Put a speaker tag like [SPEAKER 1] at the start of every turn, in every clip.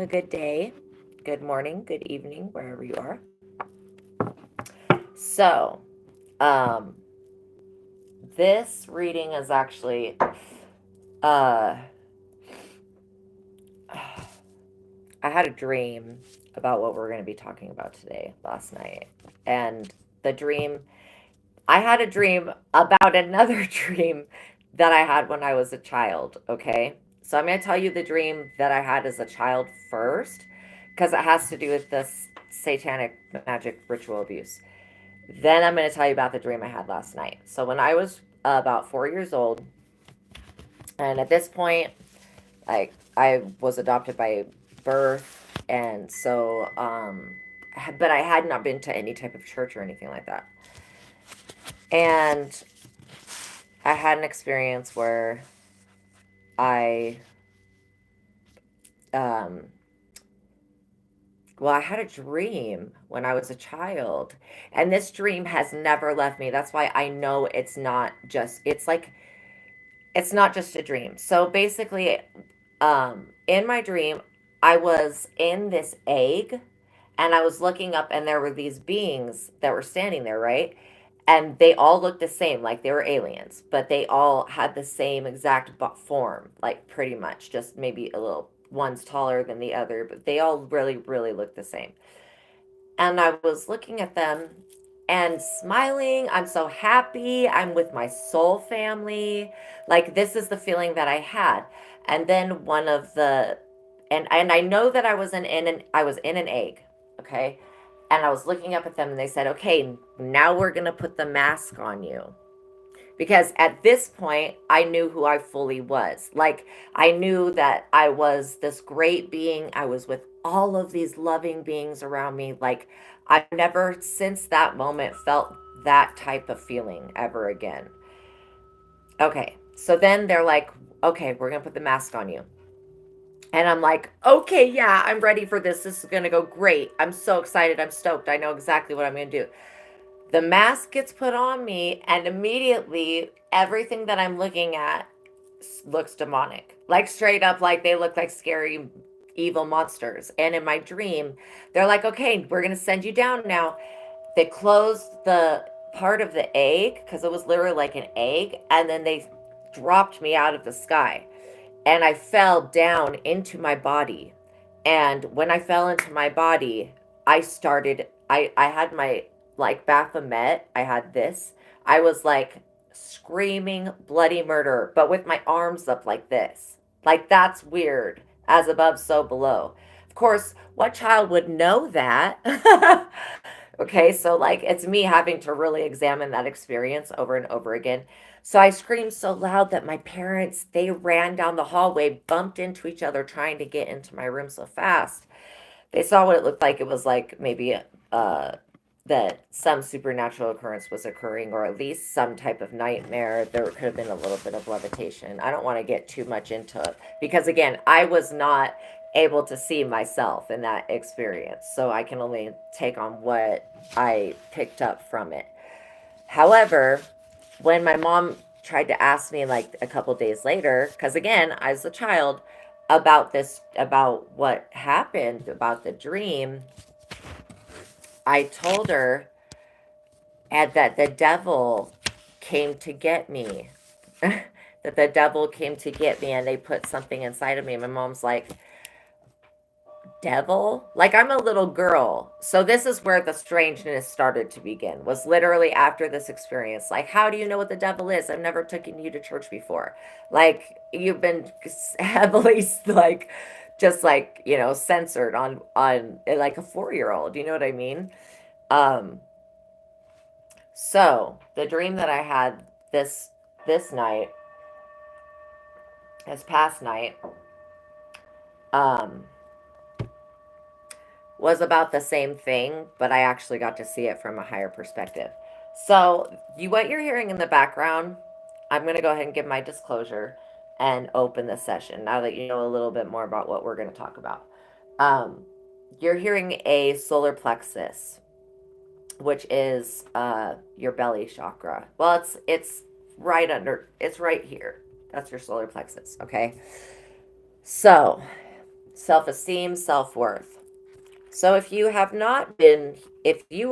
[SPEAKER 1] a good day, good morning, good evening, wherever you are. So, um, this reading is actually, uh, I had a dream about what we're going to be talking about today last night. And the dream, I had a dream about another dream that I had when I was a child, okay? So I'm going to tell you the dream that I had as a child first, because it has to do with this satanic magic ritual abuse. Then I'm going to tell you about the dream I had last night. So when I was about 4 years old, and at this point, like I was adopted by birth, and so, but I had not been to any type of church or anything like that. And I had an experience where I, um, well, I had a dream when I was a child, and this dream has never left me. That's why I know it's not just a dream. So basically, in my dream, I was in this egg and I was looking up and there were these beings that were standing there, right? And they all looked the same, like they were aliens, but they all had the same exact form, like pretty much, just maybe a little, one's taller than the other, but they all really, really looked the same. And I was looking at them and smiling. I'm so happy. I'm with my soul family. Like this is the feeling that I had. And then one of the and I know that I was in an egg, okay? And I was looking up at them and they said, "Okay, now we're going to put the mask on you." Because at this point, I knew who I fully was. Like, I knew that I was this great being. I was with all of these loving beings around me. Like, I've never since that moment felt that type of feeling ever again. Okay, so then they're like, okay, we're going to put the mask on you. And I'm like, okay, yeah, I'm ready for this. This is going to go great. I'm so excited. I'm stoked. I know exactly what I'm going to do. The mask gets put on me, and immediately everything that I'm looking at looks demonic. Like straight up, like they look like scary, evil monsters. And in my dream, they're like, okay, we're going to send you down now. They closed the part of the egg because it was literally like an egg, and then they dropped me out of the sky. And I fell down into my body. And when I fell into my body, I had my, like, Baphomet. I had this. I was like screaming bloody murder, but with my arms up like this. Like, that's weird. As above, so below. Of course, what child would know that? Okay, so like it's me having to really examine that experience over and over again. So I screamed so loud that my parents, they ran down the hallway, bumped into each other trying to get into my room so fast. They saw what it looked like. It was like maybe that some supernatural occurrence was occurring, or at least some type of nightmare. There could have been a little bit of levitation. I don't want to get too much into it because, again, I was not able to see myself in that experience. So I can only take on what I picked up from it. However, when my mom tried to ask me like a couple days later, because again, I was a child, about what happened, about the dream, I told her and that the devil came to get me. That the devil came to get me and they put something inside of me. My mom's like, devil? Like I'm a little girl. So this is where the strangeness started to begin. Was literally after this experience. Like, how do you know what the devil is? I've never taken you to church before. Like you've been heavily like just like, censored on like a 4-year old. You know what I mean? Um so the dream that I had this night, this past night, um, was about the same thing, but I actually got to see it from a higher perspective. So what you're hearing in the background, I'm going to go ahead and give my disclosure and open the session now that you know a little bit more about what we're going to talk about. Um, you're hearing a solar plexus, which is your belly chakra. Well, it's right under, it's right here. That's your solar plexus. Okay, so self-esteem, self-worth. So if you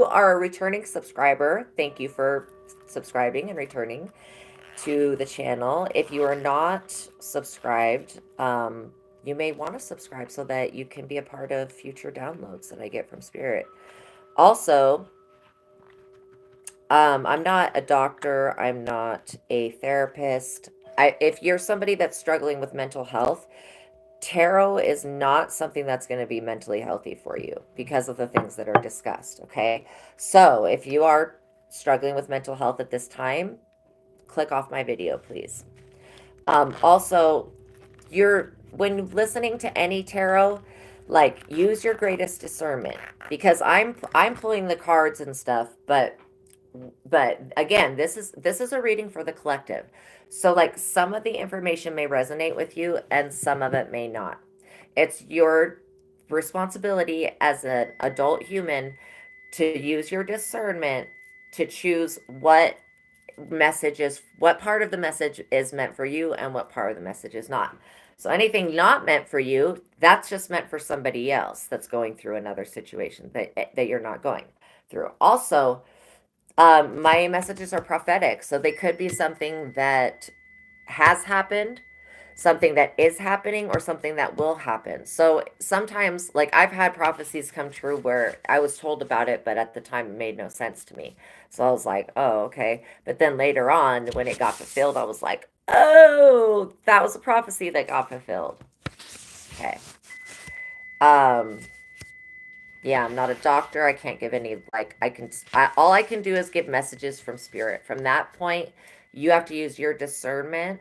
[SPEAKER 1] are a returning subscriber, thank you for subscribing and returning to the channel. If you are not subscribed, you may want to subscribe so that you can be a part of future downloads that I get from Spirit. Also, I'm not a doctor. I'm not a therapist. If you're somebody that's struggling with mental health, tarot is not something that's going to be mentally healthy for you because of the things that are discussed. Okay. So if you are struggling with mental health at this time, click off my video, please. Also, when listening to any tarot, like, use your greatest discernment, because I'm pulling the cards and stuff, but again, this is a reading for the collective. So, like, some of the information may resonate with you and some of it may not. It's your responsibility as an adult human to use your discernment to choose what part of the message is meant for you and what part of the message is not. So anything not meant for you, that's just meant for somebody else that's going through another situation that you're not going through. Also, my messages are prophetic, so they could be something that has happened, something that is happening, or something that will happen. So sometimes, like, I've had prophecies come true where I was told about it, but at the time it made no sense to me. So I was like, oh, okay. But then later on, when it got fulfilled, I was like, oh, that was a prophecy that got fulfilled. Okay. Um, yeah, I'm not a doctor. I can't give any, like, all I can do is give messages from spirit. From that point, you have to use your discernment,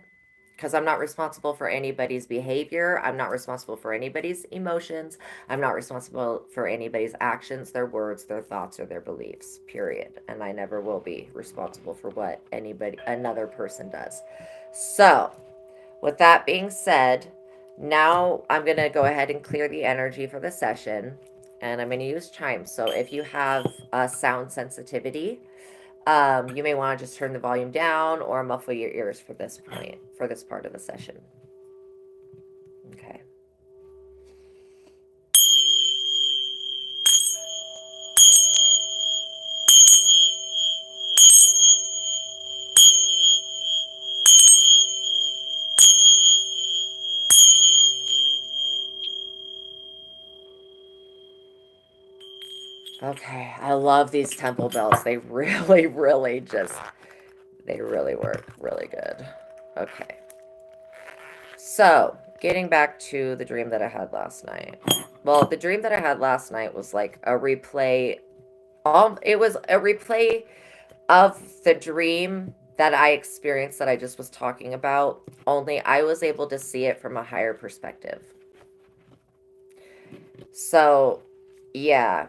[SPEAKER 1] because I'm not responsible for anybody's behavior. I'm not responsible for anybody's emotions. I'm not responsible for anybody's actions, their words, their thoughts, or their beliefs, period. And I never will be responsible for what another person does. So, with that being said, now I'm going to go ahead and clear the energy for the session. And I'm going to use chimes. So if you have a sound sensitivity, you may want to just turn the volume down or muffle your ears for this point, for this part of the session. Okay. Okay. I love these temple bells. They really, they really work really good. Okay. So, getting back to the dream that I had last night. Well, the dream that I had last night was like a replay. It was a replay of the dream that I experienced that I just was talking about, only I was able to see it from a higher perspective. So, yeah,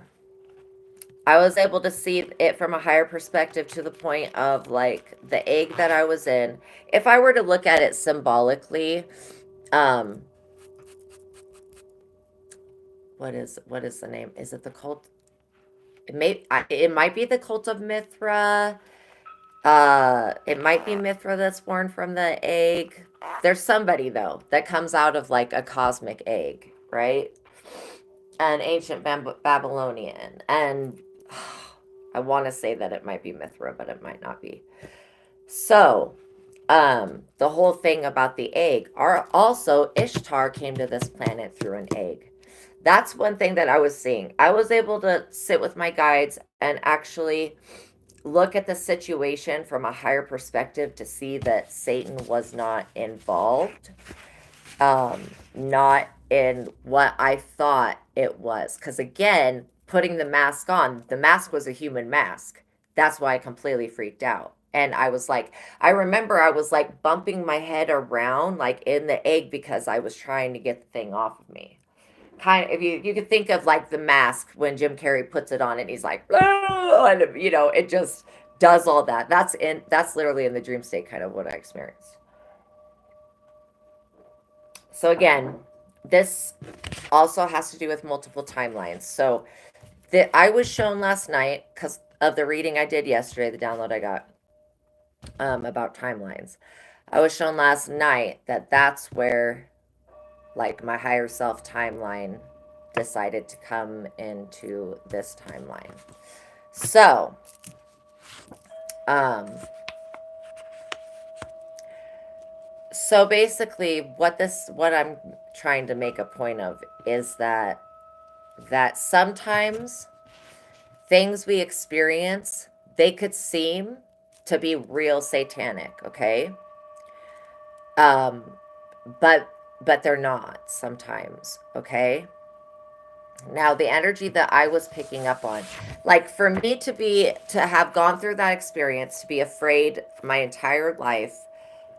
[SPEAKER 1] I was able to see it from a higher perspective to the point of, like, the egg that I was in. If I were to look at it symbolically, um, what is the name? Is it the cult? It might be the cult of Mithra. It might be Mithra that's born from the egg. There's somebody, though, that comes out of, like, a cosmic egg, right? An ancient Babylonian. And I want to say that it might be Mithra, but it might not be. So, the whole thing about the egg are also Ishtar came to this planet through an egg. That's one thing that I was seeing. I was able to sit with my guides and actually look at the situation from a higher perspective to see that Satan was not involved, not in what I thought it was. Because again, putting the mask on, the mask was a human mask. That's why I completely freaked out. And I was like, I remember I was like bumping my head around like in the egg because I was trying to get the thing off of me. Kind of, if you could think of like the mask when Jim Carrey puts it on and he's like, and it just does all that. That's literally in the dream state kind of what I experienced. So again, this also has to do with multiple timelines. So I was shown last night because of the reading I did yesterday, the download I got about timelines. I was shown last night that that's where like my higher self timeline decided to come into this timeline. So, um, so basically what I'm trying to make a point of is that sometimes things we experience, they could seem to be real satanic, okay? Um, but they're not sometimes, okay? Now the energy that I was picking up on, like for me to have gone through that experience, to be afraid my entire life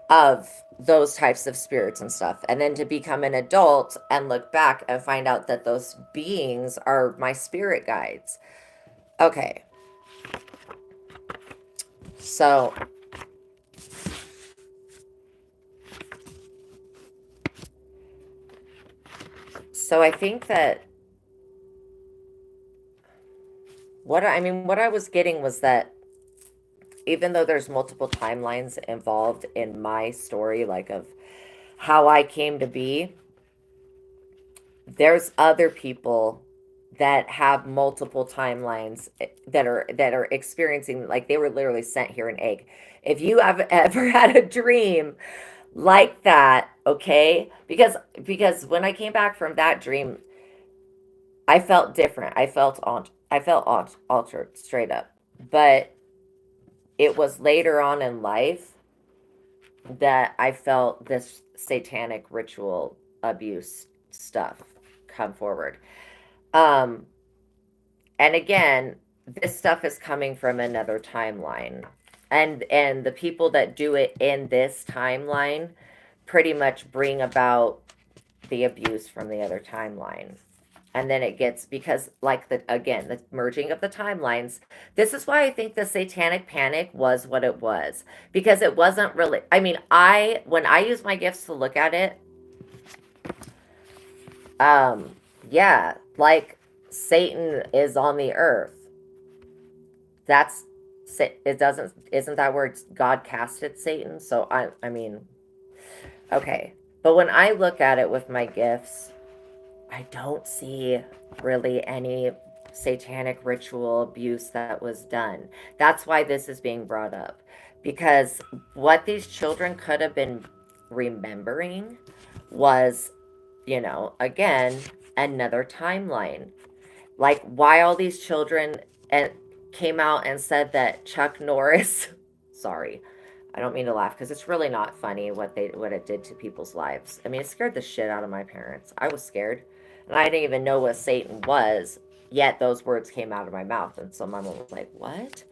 [SPEAKER 1] of those types of spirits and stuff, and then to become an adult and look back and find out that those beings are my spirit guides. Okay. So I think that what I was getting was that even though there's multiple timelines involved in my story, like of how I came to be, there's other people that have multiple timelines that are experiencing, like they were literally sent here an egg. If you have ever had a dream like that, okay? Because when I came back from that dream, I felt different. I felt altered straight up. But it was later on in life that I felt this satanic ritual abuse stuff come forward. Um, and again, this stuff is coming from another timeline. And the people that do it in this timeline pretty much bring about the abuse from the other timeline. And then it gets, because like the merging of the timelines, this is why I think the satanic panic was what it was, because it wasn't really, I mean, I when I use my gifts to look at it, um yeah, like Satan is on the earth. That's it. Doesn't Isn't that where God casted Satan? So I mean, okay, but when I look at it with my gifts, I don't see really any satanic ritual abuse that was done. That's why this is being brought up. Because what these children could have been remembering was, again, another timeline. Like why all these children and came out and said that Chuck Norris, sorry, I don't mean to laugh because it's really not funny what it did to people's lives. I mean, it scared the shit out of my parents. I was scared, and I didn't even know what Satan was. Yet those words came out of my mouth, and so my mom was like, "What?"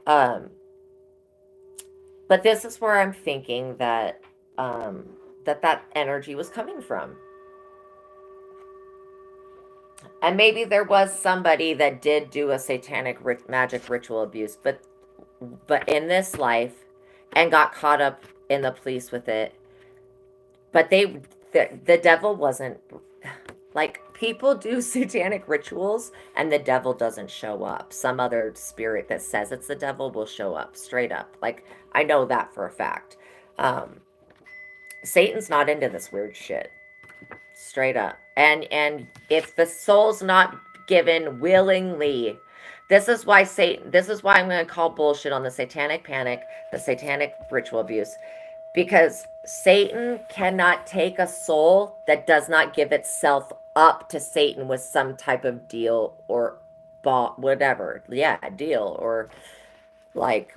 [SPEAKER 1] Um, but this is where I'm thinking that that energy was coming from, and maybe there was somebody that did do a satanic magic ritual abuse, but in this life, and got caught up in the police with it. But the devil wasn't, like, people do satanic rituals and the devil doesn't show up. Some other spirit that says it's the devil will show up straight up. Like, I know that for a fact. Um, Satan's not into this weird shit, straight up. And if the soul's not given willingly, this is why I'm going to call bullshit on the satanic panic, the satanic ritual abuse, because Satan cannot take a soul that does not give itself up to Satan with some type of deal or whatever. Yeah, deal or like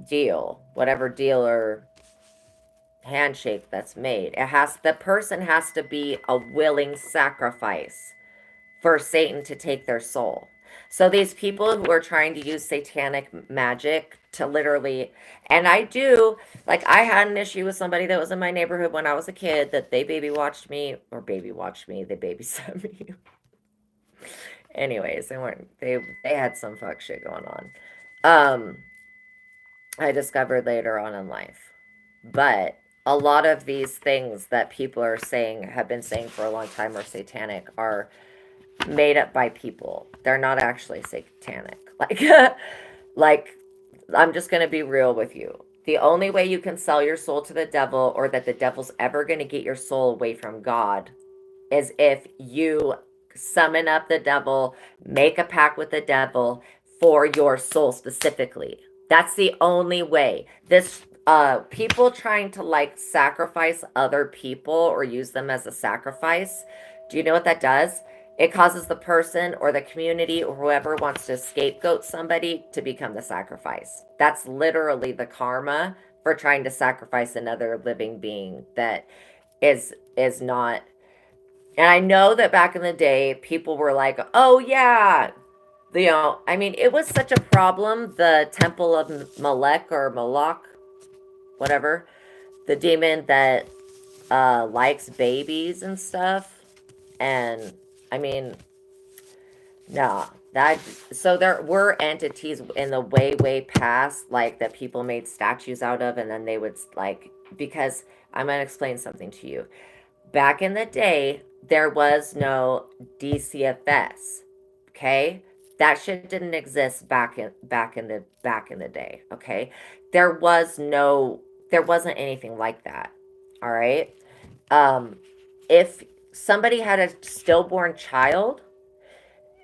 [SPEAKER 1] deal, whatever deal or handshake that's made. The person has to be a willing sacrifice for Satan to take their soul. So these people who are trying to use satanic magic to literally, and I do, like I had an issue with somebody that was in my neighborhood when I was a kid that they baby watched me, they babysat me. Anyways, they had some fuck shit going on. Um, I discovered later on in life. But a lot of these things that people are saying, have been saying for a long time, are satanic, are made up by people. They're not actually satanic. Like, like I'm just gonna be real with you. The only way you can sell your soul to the devil, or that the devil's ever going to get your soul away from God, is if you summon up the devil, make a pact with the devil for your soul specifically. That's the only way. This people trying to like sacrifice other people or use them as a sacrifice. Do you know what that does? It causes the person or the community or whoever wants to scapegoat somebody to become the sacrifice. That's literally the karma for trying to sacrifice another living being that is not. And I know that back in the day, people were like, oh, yeah. I mean, it was such a problem. The Temple of Malek or Moloch, whatever, the demon that likes babies and stuff. And I mean, no, that so there were entities in the way past, like that people made statues out of, and then they would like, because I'm gonna explain something to you. Back in the day, there was no DCFS. Okay, that shit didn't exist back in the day. Okay, there wasn't anything like that. All right. If somebody had a stillborn child,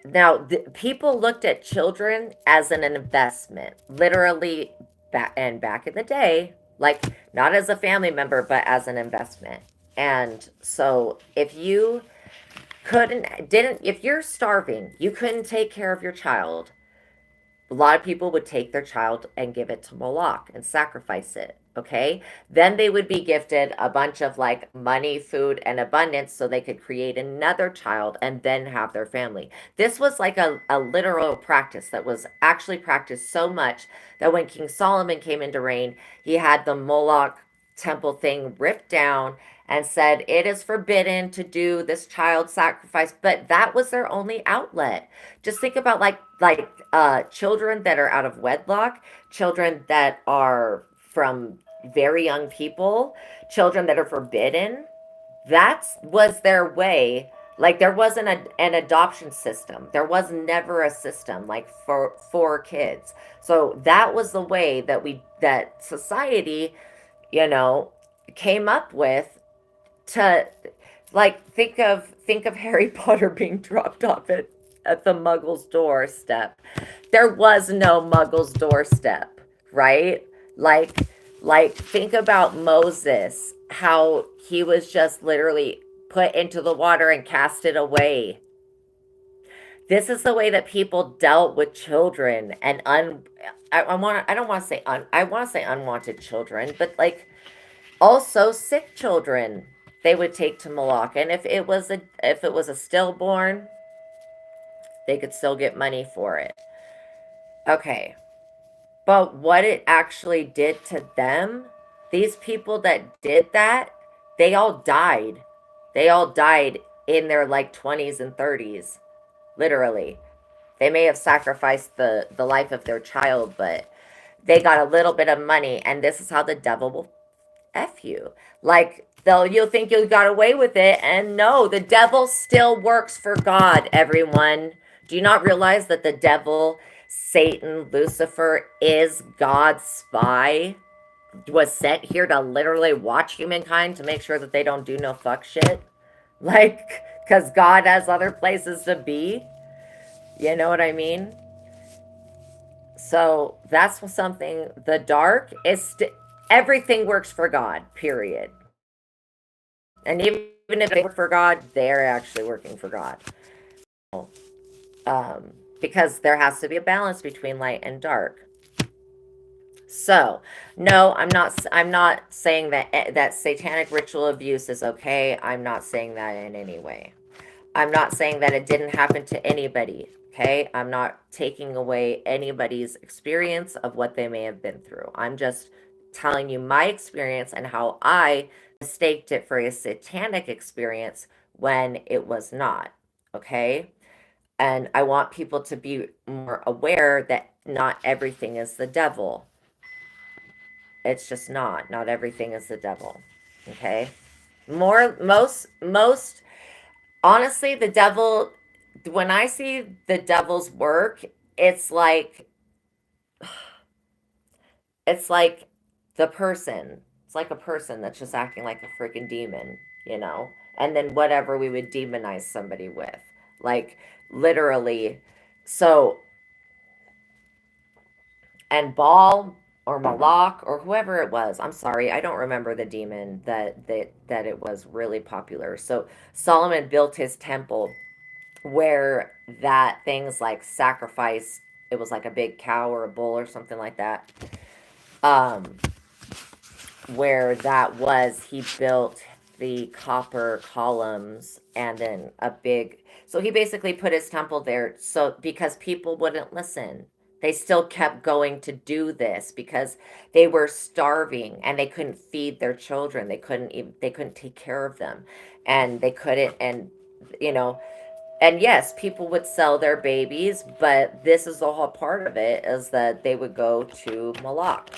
[SPEAKER 1] now people looked at children as an investment, literally, back in the day, like not as a family member, but as an investment. And so if you didn't, if you're starving, you couldn't take care of your child, a lot of people would take their child and give it to Moloch and sacrifice it. Okay. Then they would be gifted a bunch of like money, food, and abundance so they could create another child and then have their family. This was like a literal practice that was actually practiced so much that when King Solomon came into reign, he had the Moloch temple thing ripped down and said it is forbidden to do this child sacrifice, but that was their only outlet. Just think about children that are out of wedlock, children that are from very young people, children that are forbidden. That was their way. Like there wasn't an adoption system. There was never a system like for kids. So that was the way that society, you know, came up with to, like, think of Harry Potter being dropped off at the Muggle's doorstep. There was no Muggle's doorstep, right? Like think about Moses, how he was just literally put into the water and casted away. This is the way that people dealt with children and I don't want to say I want to say unwanted children, but like also sick children they would take to Moloch. And if it was a stillborn, they could still get money for it. Okay. But what it actually did to them, these people that did that, they all died. They all died in their like 20s and 30s, literally. They may have sacrificed the life of their child, but they got a little bit of money, and this is how the devil will F you. Like you'll think you got away with it, and no, the devil still works for God, everyone. Do you not realize that the devil, Satan, Lucifer, is God's spy? Was sent here to literally watch humankind to make sure that they don't do no fuck shit? Like, because God has other places to be. You know what I mean? So that's something. The dark is everything works for God, period. And even if they work for God, they're actually working for God. Because there has to be a balance between light and dark. So, no, I'm not saying that satanic ritual abuse is okay. I'm not saying that in any way. I'm not saying that it didn't happen to anybody. Okay? I'm not taking away anybody's experience of what they may have been through. I'm just telling you my experience and how I mistaked it for a satanic experience when it was not. Okay? And I want people to be more aware that not everything is the devil. It's just not. Not everything is the devil. Okay? Most honestly, the devil, when I see the devil's work, it's like the person. It's like a person that's just acting like a freaking demon, you know? And then whatever we would demonize somebody with. Like, literally. So, and Baal or Malak or whoever it was, I'm sorry, I don't remember the demon that it was really popular. So, Solomon built his temple where that things like sacrifice, it was like a big cow or a bull or something like that. Um, where that was, he built the copper columns and then a big. So he basically put his temple there. So because people wouldn't listen, they still kept going to do this because they were starving and they couldn't feed their children. They couldn't take care of them, and they couldn't. And you know, and yes, people would sell their babies, but this is the whole part of it, is that they would go to Malak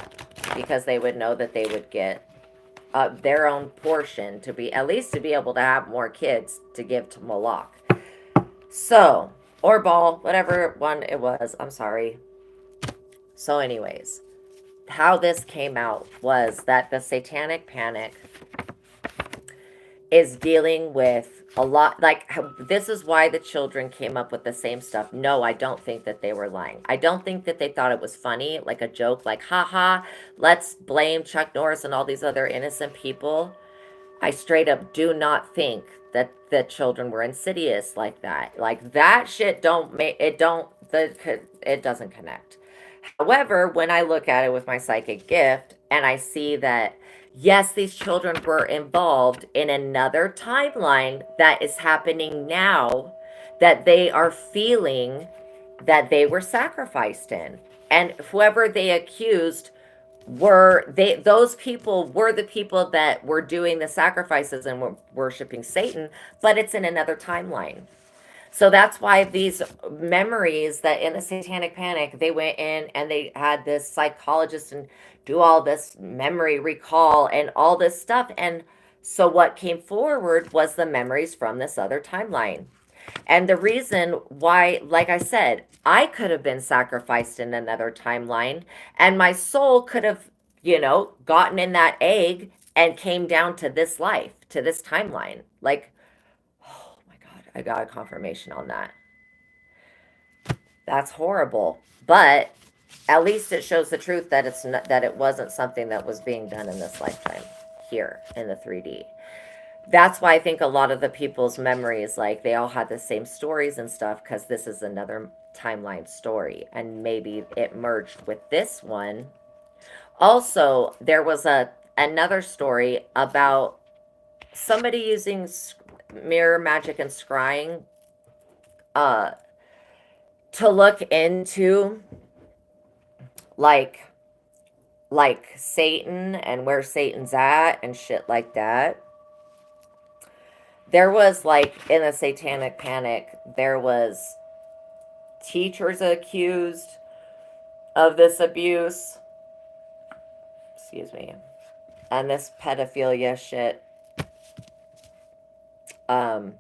[SPEAKER 1] because they would know that they would get their own portion, to be at least to be able to have more kids to give to Moloch. So, or Baal, whatever one it was. I'm sorry. So, anyways, how this came out was that the Satanic Panic is dealing with a lot, like, this is why the children came up with the same stuff. No, I don't think that they were lying. I don't think that they thought it was funny, like a joke, like, haha, let's blame Chuck Norris and all these other innocent people. I straight up do not think that the children were insidious like that. Like, that shit don't make it, don't the it doesn't connect. However, when I look at it with my psychic gift and I see that, yes, these children were involved in another timeline that is happening now, that they are feeling that they were sacrificed in. And whoever they accused were, they, those people were the people that were doing the sacrifices and were worshiping Satan, but it's in another timeline. So that's why these memories, that in the Satanic Panic, they went in and they had this psychologist and do all this memory recall and all this stuff. And so what came forward was the memories from this other timeline. And the reason why, like I said, I could have been sacrificed in another timeline and my soul could have, gotten in that egg and came down to this life, to this timeline. Like, oh my God, I got a confirmation on that. That's horrible. But at least it shows the truth that it's not, that it wasn't something that was being done in this lifetime here in the 3D. That's why I think a lot of the people's memories, like, they all had the same stories and stuff, because this is another timeline story and maybe it merged with this one. Also, there was another story about somebody using mirror magic and scrying uh to look into, like Satan and where Satan's at and shit like that. There was, like, in the Satanic Panic, there was teachers accused of this abuse. Excuse me. And this pedophilia shit. Um,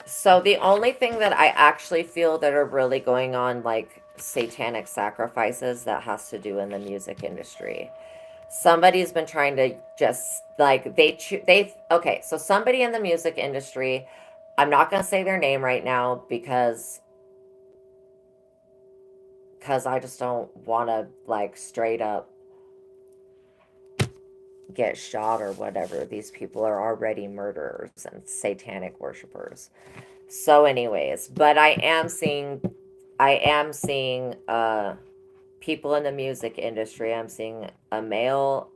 [SPEAKER 1] so the only thing that I actually feel that are really going on, like satanic sacrifices, that has to do in the music industry. Somebody's been trying to just, like, okay, so somebody in the music industry, I'm not going to say their name right now because I just don't want to, like, straight up get shot or whatever. These people are already murderers and satanic worshipers. So anyways, but I am seeing people in the music industry. I'm seeing a male,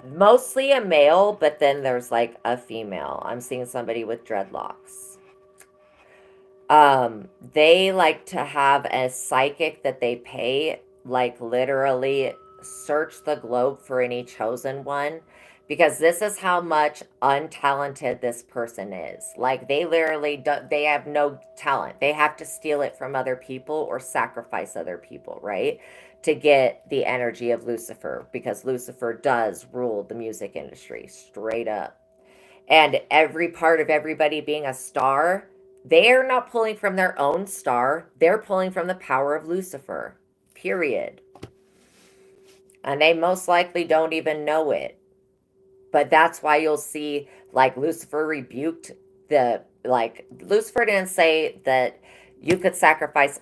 [SPEAKER 1] mostly a male, but then there's like a female. I'm seeing somebody with dreadlocks. They like to have a psychic that they pay, like, literally search the globe for any chosen one, because this is how much untalented this person is. Like, they literally they have no talent. They have to steal it from other people or sacrifice other people, right? To get the energy of Lucifer, because Lucifer does rule the music industry straight up. And every part of everybody being a star, They're not pulling from their own star. They're pulling from the power of Lucifer. Period. And they most likely don't even know it. But that's why you'll see, like, Lucifer rebuked Lucifer didn't say that you could sacrifice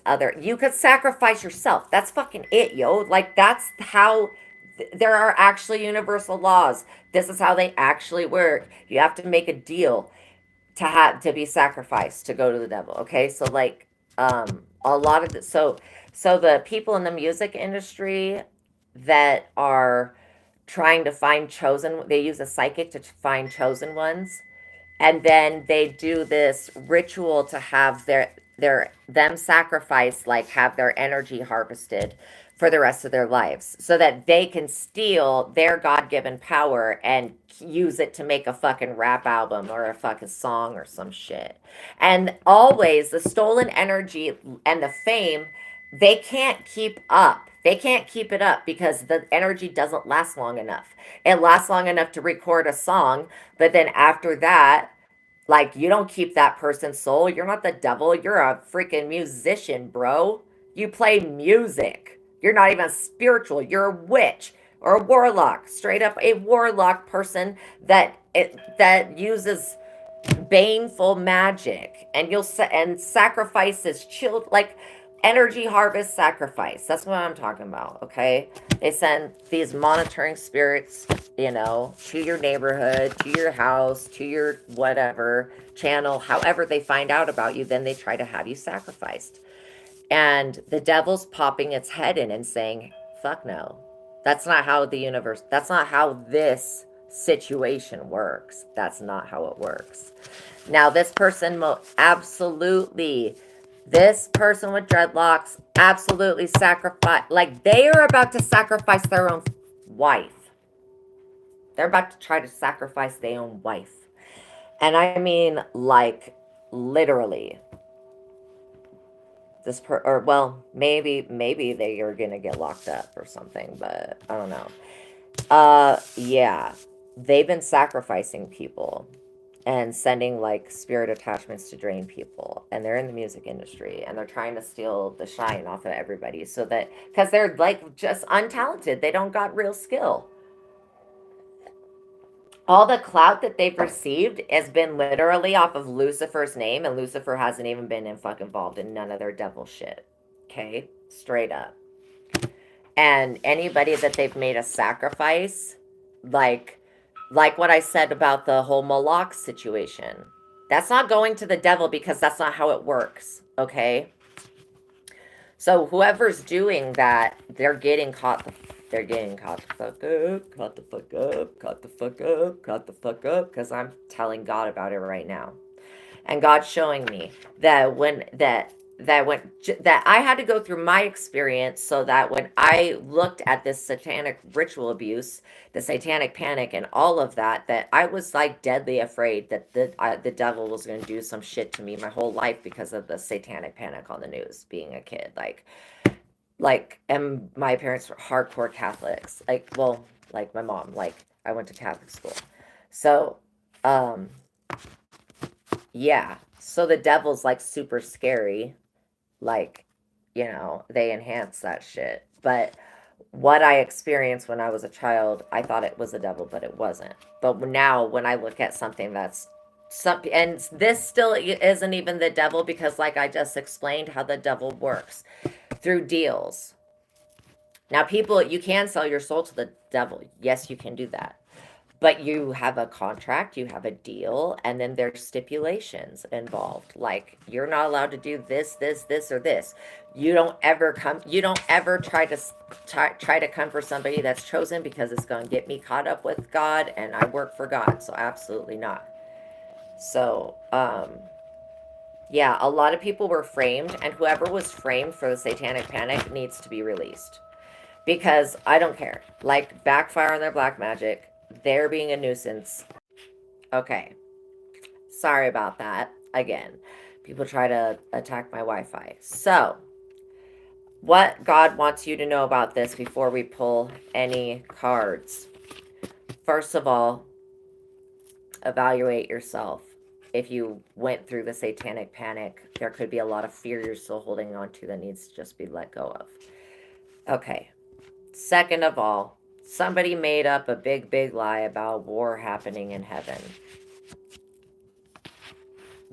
[SPEAKER 1] yourself. That's fucking it, yo. Like, that's how, there are actually universal laws. This is how they actually work. You have to make a deal to be sacrificed to go to the devil. Okay, so like, a lot of so the people in the music industry that are trying to find chosen, they use a psychic to find chosen ones, and then they do this ritual to have them sacrifice, like have their energy harvested for the rest of their lives so that they can steal their god-given power and use it to make a fucking rap album or a fucking song or some shit. And always the stolen energy and the fame, they can't keep up. They can't keep it up because the energy doesn't last long enough. It lasts long enough to record a song, but then after that, like, you don't keep that person's soul. You're not the devil. You're a freaking musician, bro. You play music. You're not even spiritual. You're a witch or a warlock. Straight up a warlock person that uses baneful magic, and and sacrifices child, like, energy harvest sacrifice. That's what I'm talking about. Okay, they send these monitoring spirits, to your neighborhood, to your house, to your whatever channel. However they find out about you, then they try to have you sacrificed. And the devil's popping its head in and saying, fuck no. That's not how this situation works. That's not how it works. Now, this person with dreadlocks absolutely sacrifice, like, they are about to sacrifice their own wife. They're about to try to sacrifice their own wife. And I mean, like, literally. Or, well, maybe they are gonna get locked up or something, but I don't know. Yeah, they've been sacrificing people and sending, like, spirit attachments to drain people, and they're in the music industry, and they're trying to steal the shine off of everybody, so that, because they're, like, just untalented, they don't got real skill. All the clout that they've received has been literally off of Lucifer's name, and Lucifer hasn't even been involved in none of their devil shit. Okay? Straight up. And anybody that they've made a sacrifice, like what I said about the whole Moloch situation, that's not going to the devil, because that's not how it works. Okay? So whoever's doing that, they're getting caught the fuck up, caught the fuck up, caught the fuck up, caught the fuck up, because I'm telling God about it right now. And God's showing me that that I had to go through my experience, so that when I looked at this satanic ritual abuse, the satanic panic, and all of that, that I was, like, deadly afraid that the devil was going to do some shit to me my whole life because of the satanic panic on the news, being a kid. And my parents were hardcore Catholics. Like my mom, like, I went to Catholic school. So, yeah. So the devil's, like, super scary. Like, they enhance that shit. But what I experienced when I was a child, I thought it was the devil, but it wasn't. But now, when I look at something and this still isn't even the devil, because, like I just explained, how the devil works through deals. Now, people, you can sell your soul to the devil. Yes, you can do that. But you have a contract, you have a deal, and then there's stipulations involved. Like, you're not allowed to do this, or this. You don't ever try to come for somebody that's chosen, because it's going to get me caught up with God, and I work for God, so absolutely not. So, yeah, a lot of people were framed, and whoever was framed for the satanic panic needs to be released. Because I don't care. Like, backfire on their black magic. They're being a nuisance. Okay. Sorry about that. Again, people try to attack my Wi-Fi. So, what God wants you to know about this before we pull any cards. First of all, evaluate yourself. if you went through the satanic panic, there could be a lot of fear you're still holding on to that needs to just be let go of. Okay. Second of all, somebody made up a big, big lie about war happening in heaven.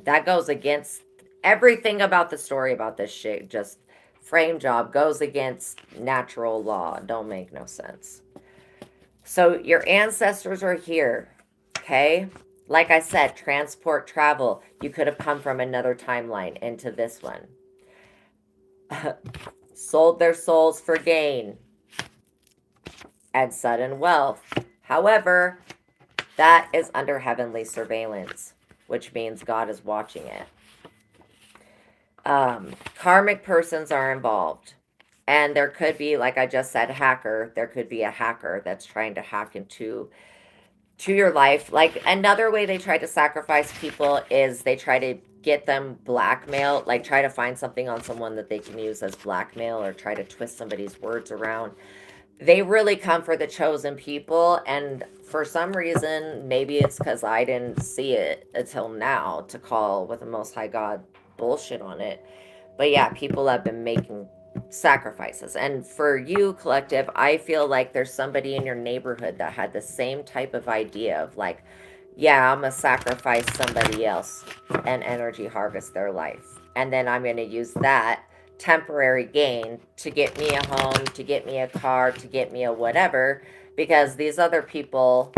[SPEAKER 1] That goes against everything about the story about this shit. Just frame job goes against natural law. Don't make no sense. So your ancestors are here, okay? Like I said, transport, travel. You could have come from another timeline into this one. Sold their souls for gain and sudden wealth. However, that is under heavenly surveillance, which means God is watching it. Karmic persons are involved. And there could be, like I just said, hacker. There could be a hacker that's trying to hack into your life. Like another way they try to sacrifice people is they try to get them blackmail, like try to find something on someone that they can use as blackmail or try to twist somebody's words around. They really come for the chosen people, and for some reason, maybe it's because I didn't see it until now to call with the Most High God bullshit on it. But yeah, people have been making sacrifices. And for you, collective, I feel like there's somebody in your neighborhood that had the same type of idea of like, yeah, I'm going to sacrifice somebody else and energy harvest their life. And then I'm going to use that temporary gain to get me a home, to get me a car, to get me a whatever, because these other people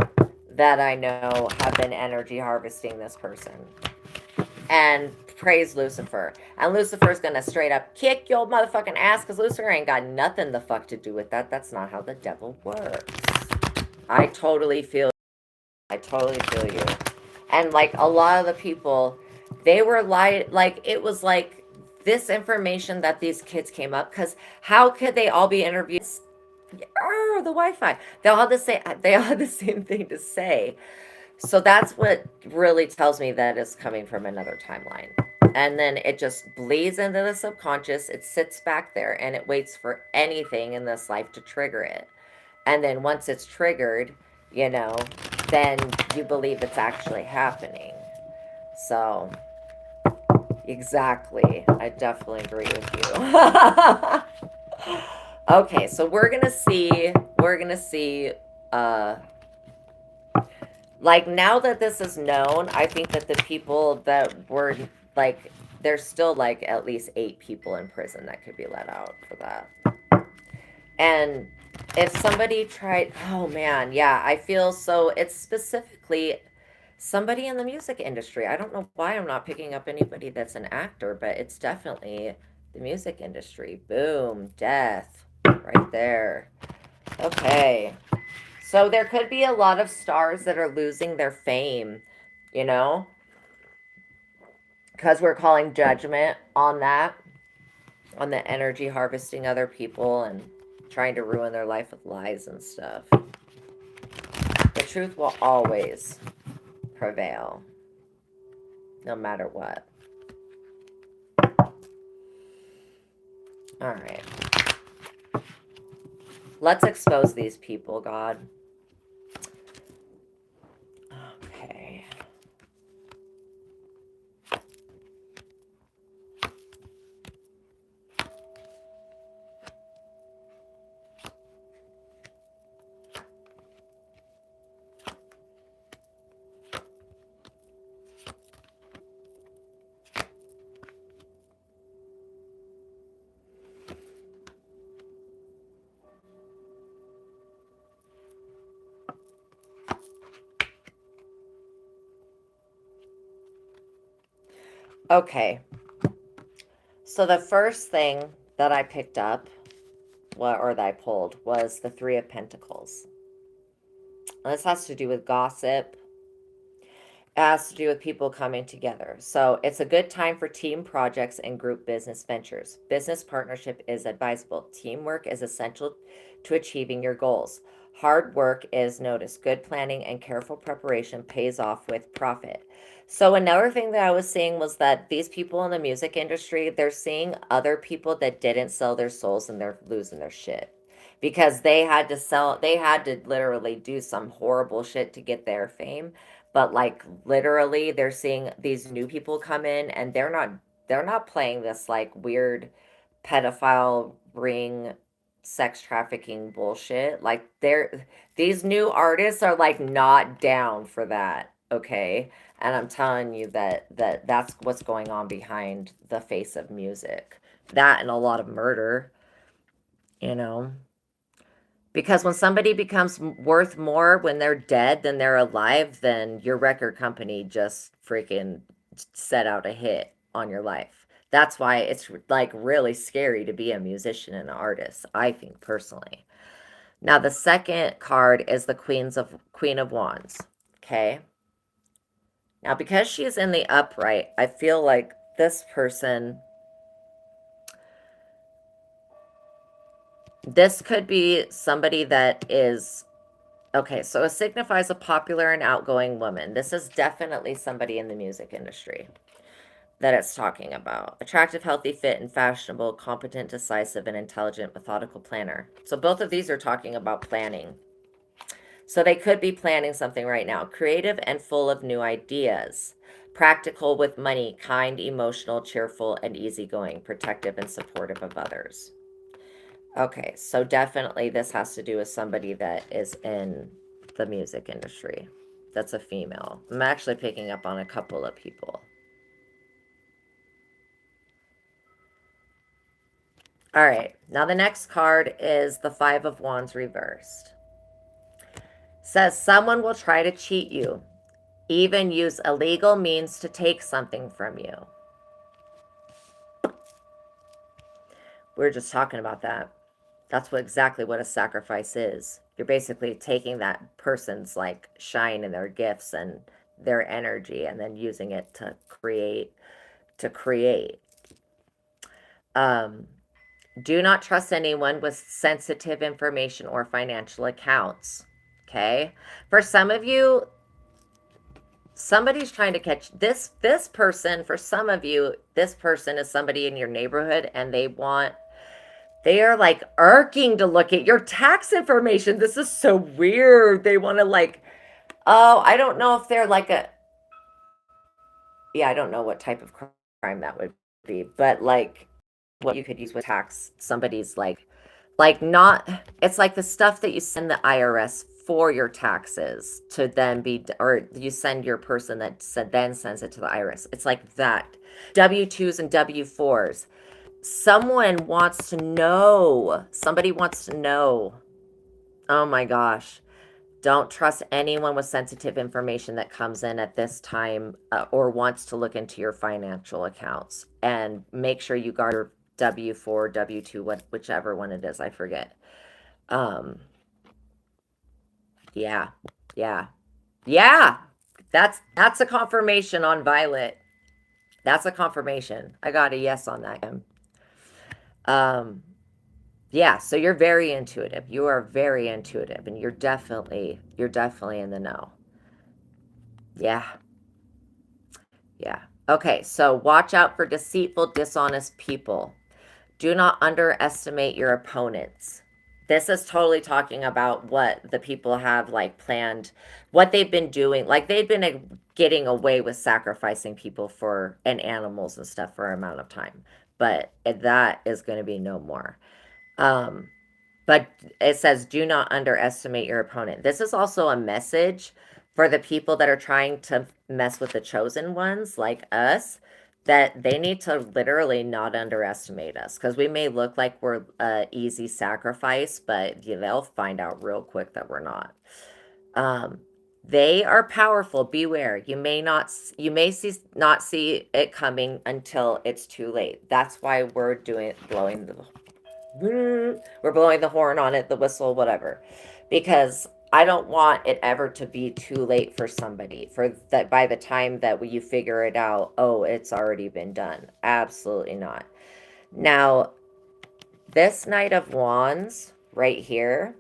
[SPEAKER 1] that I know have been energy harvesting this person. And praise Lucifer. And Lucifer's gonna straight up kick your motherfucking ass because Lucifer ain't got nothing the fuck to do with that. That's not how the devil works. I totally feel you. And like a lot of the people, they were like it was like this information that these kids came up, because how could they all be interviewed? The Wi-Fi. They all had the same thing to say. So that's what really tells me that it's coming from another timeline. And then it just bleeds into the subconscious. It sits back there and it waits for anything in this life to trigger it. And then once it's triggered, then you believe it's actually happening. So, exactly. I definitely agree with you. Okay, so we're going to see, like, now that this is known, I think that the people that were, like, there's still, like, at least 8 people in prison that could be let out for that. And if somebody tried, oh man, yeah, I feel so, it's specifically somebody in the music industry. I don't know why I'm not picking up anybody that's an actor, but it's definitely the music industry. Boom, death, right there. Okay. So there could be a lot of stars that are losing their fame, because we're calling judgment on that, on the energy harvesting other people and trying to ruin their life with lies and stuff. The truth will always prevail, no matter what. All right. Let's expose these people, God. Okay. Okay. So the first thing that I picked up, or that I pulled, was the 3 of Pentacles. This has to do with gossip. It has to do with people coming together. So it's a good time for team projects and group business ventures. Business partnership is advisable. Teamwork is essential to achieving your goals. Hard work is noticed. Good planning and careful preparation pays off with profit. So another thing that I was seeing was that these people in the music industry, they're seeing other people that didn't sell their souls and they're losing their shit. because they had to literally do some horrible shit to get their fame. But like literally they're seeing these new people come in, and they're not playing this like weird pedophile ring sex trafficking bullshit. Like these new artists are like not down for that, okay? And I'm telling you that's what's going on behind the face of music. That and a lot of murder, you know. Because when somebody becomes worth more when they're dead than they're alive, then your record company just freaking set out a hit on your life. That's why it's like really scary to be a musician and an artist, I think personally. Now the second card is the Queen of Wands. Okay. Now because she is in the upright, I feel like this could be somebody that is okay, so it signifies a popular and outgoing woman. This is definitely somebody in the music industry that it's talking about. Attractive, healthy, fit, and fashionable, competent, decisive, and intelligent, methodical planner. So both of these are talking about planning. So they could be planning something right now. Creative and full of new ideas. Practical with money, kind, emotional, cheerful, and easygoing, protective and supportive of others. Okay, so definitely this has to do with somebody that is in the music industry. That's a female. I'm actually picking up on a couple of people. All right, now the next card is the Five of Wands reversed. Says someone will try to cheat you, even use illegal means to take something from you. We were just talking about that. That's exactly what a sacrifice is. You're basically taking that person's like shine and their gifts and their energy and then using it to create. Do not trust anyone with sensitive information or financial accounts. Okay? For some of you, somebody's trying to catch this person. For some of you, this person is somebody in your neighborhood, and they are like irking to look at your tax information. This is so weird. They want to like, oh, I don't know if they're like yeah, I don't know what type of crime that would be, but like what you could use with tax, somebody's like not, it's like the stuff that you send the IRS for your taxes to then be, or you send your person that then sends it to the IRS. It's like that. W-2s and W-4s. Someone wants to know. Somebody wants to know. Oh my gosh. Don't trust anyone with sensitive information that comes in at this time or wants to look into your financial accounts. And make sure you guard your W-4, W-2, whichever one it is. I forget. Yeah. Yeah. Yeah. That's a confirmation on Violet. That's a confirmation. I got a yes on that. Yeah, so you're very intuitive. You are very intuitive, and you're definitely in the know. Yeah. Yeah. Okay, so watch out for deceitful, dishonest people. Do not underestimate your opponents. This is totally talking about what the people have like planned, what they've been doing. Like they've been getting away with sacrificing people for and animals and stuff for an amount of time. But that is going to be no more. But it says, do not underestimate your opponent. This is also a message for the people that are trying to mess with the chosen ones, like us, that they need to literally not underestimate us, because we may look like we're an easy sacrifice, but they'll find out real quick that we're not. They are powerful. Beware. You may not see it coming until it's too late. That's why we're blowing the horn on it, the whistle, whatever, because I don't want it ever to be too late for somebody, for that by the time that you figure it out, oh, it's already been done. Absolutely not. Now, this Knight of Wands right here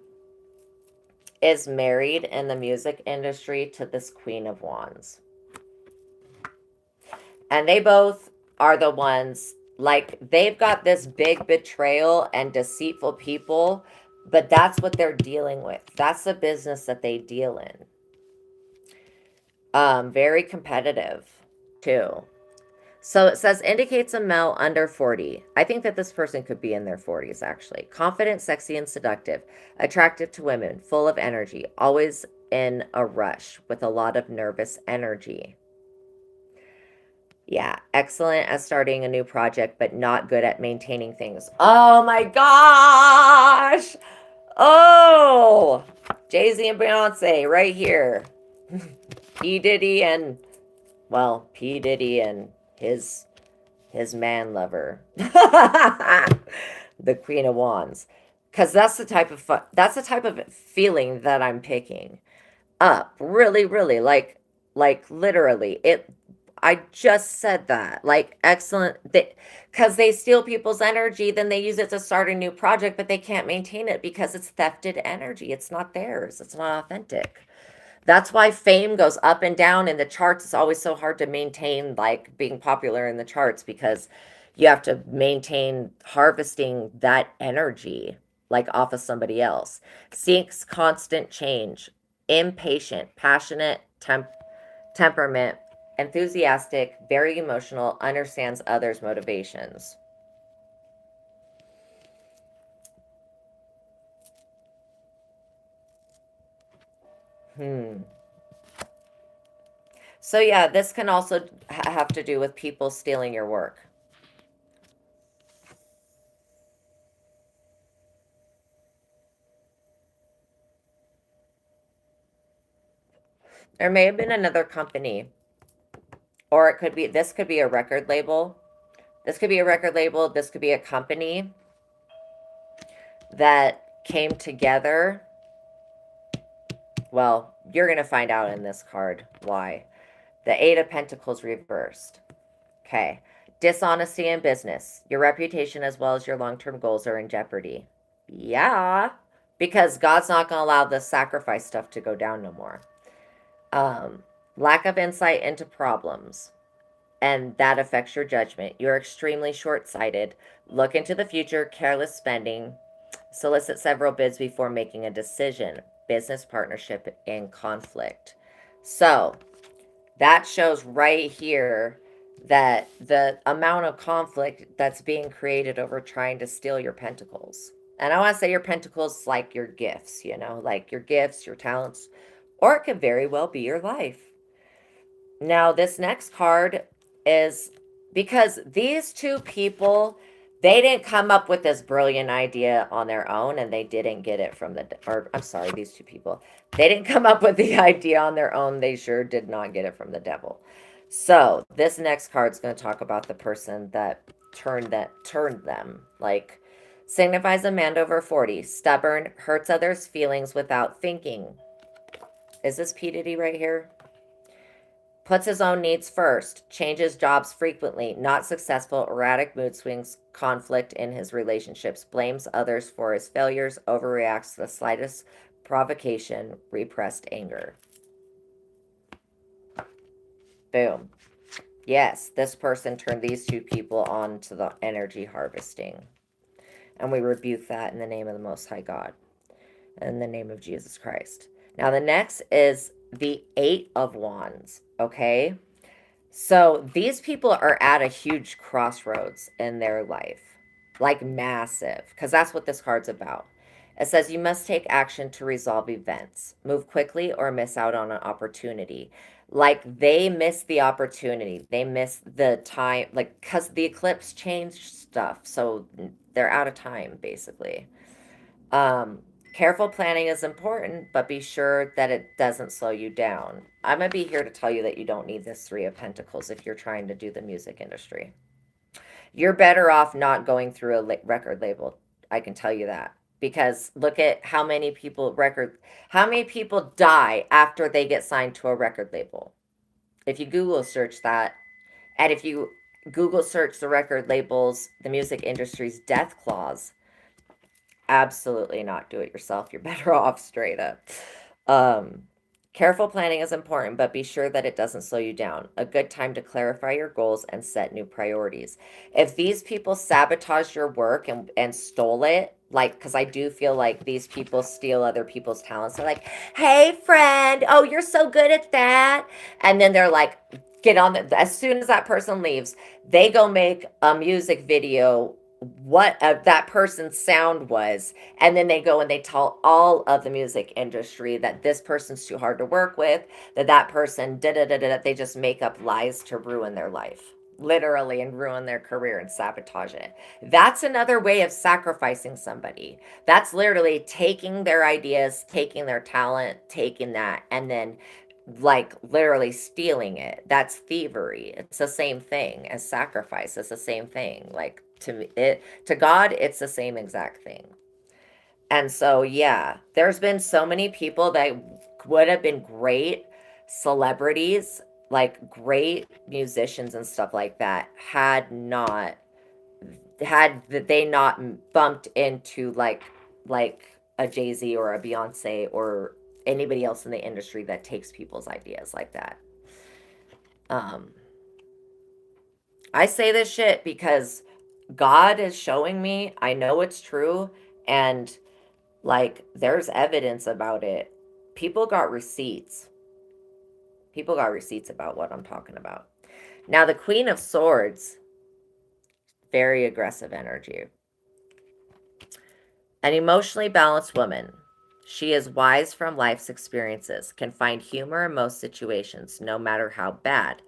[SPEAKER 1] is married in the music industry to this Queen of Wands. And they both are the ones, like, they've got this big betrayal and deceitful people, But that's what they're dealing with. That's the business that they deal in. Very competitive too. So it says indicates a male under 40. I think that this person could be in their 40s actually. Confident, sexy, and seductive. Attractive to women. Full of energy. Always in a rush with a lot of nervous energy. Yeah, excellent at starting a new project, but not good at maintaining things. Oh my gosh! Oh! Jay-Z and Beyonce right here. P. Diddy and, well, P. Diddy and his man lover. The Queen of Wands. Because that's the type of feeling that I'm picking up. Really, really. Like literally. I just said that. Like, excellent. Because they steal people's energy, then they use it to start a new project, but they can't maintain it because it's thefted energy. It's not theirs. It's not authentic. That's why fame goes up and down in the charts. It's always so hard to maintain, like, being popular in the charts because you have to maintain harvesting that energy, like, off of somebody else. Seeks constant change. Impatient, passionate, temperament, enthusiastic, very emotional, understands others' motivations. Hmm. So, yeah, this can also have to do with people stealing your work. There may have been another company, or this could be a record label. This could be a record label. This could be a company that came together. Well, you're going to find out in this card why. The Eight of Pentacles reversed. Okay. Dishonesty in business. Your reputation as well as your long-term goals are in jeopardy. Yeah. Because God's not going to allow the sacrifice stuff to go down no more. Lack of insight into problems. And that affects your judgment. You're extremely short-sighted. Look into the future. Careless spending. Solicit several bids before making a decision. Business partnership and conflict. So that shows right here that the amount of conflict that's being created over trying to steal your pentacles. And I want to say your pentacles like your gifts, like your gifts, your talents, or it could very well be your life. Now, this next card is because these two people, they didn't come up with this brilliant idea on their own and they didn't get it from or I'm sorry, these two people, they didn't come up with the idea on their own. They sure did not get it from the devil. So this next card is going to talk about the person that turned them, like, signifies a man over 40, stubborn, hurts others' feelings without thinking. Is this P. Diddy right here? Puts his own needs first, changes jobs frequently, not successful, erratic mood swings, conflict in his relationships, blames others for his failures, overreacts to the slightest provocation, repressed anger. Boom. Yes, this person turned these two people on to the energy harvesting. And we rebuke that in the name of the Most High God, in the name of Jesus Christ. Now, the next is the Eight of Wands, okay? So these people are at a huge crossroads in their life, like massive, because that's what this card's about. It says you must take action to resolve events, move quickly or miss out on an opportunity. Like they missed the opportunity. They missed the time, like, because the eclipse changed stuff. So they're out of time, basically. Um, Careful planning is important, but be sure that it doesn't slow you down. I'm going to be here to tell you that you don't need this Three of Pentacles if you're trying to do the music industry. You're better off not going through a record label. I can tell you that. Because look at how many people die after they get signed to a record label. If you Google search that, and if you Google search the record labels, the music industry's death clause, absolutely not. Do it yourself. You're better off straight up. Um, Careful planning is important, but be sure that it doesn't slow you down. A good time to clarify your goals and set new priorities. If these people sabotaged your work and stole it, like, because I do feel like these people steal other people's talents. They're like, hey, friend, oh, you're so good at that. And then they're like, get on the, as soon as that person leaves, they go make a music video what that person's sound was, and then they go and they tell all of the music industry that this person's too hard to work with, that that person da da da da. They just make up lies to ruin their life, literally, and ruin their career and sabotage it. That's another way of sacrificing somebody. That's literally taking their ideas, taking their talent, taking that, and then like literally stealing it. That's thievery. It's the same thing as sacrifice. It's the same thing. Like to me, it to God, it's the same exact thing. And so yeah, there's been so many people that would have been great celebrities, like great musicians and stuff like that, had they not bumped into like a Jay-Z or a Beyonce or anybody else in the industry that takes people's ideas like that. Um, I say this shit because God is showing me, I know it's true, and like there's evidence about it. People got receipts. People got receipts about what I'm talking about. Now, the Queen of Swords, very aggressive energy. An emotionally balanced woman. She is wise from life's experiences, can find humor in most situations, no matter how bad.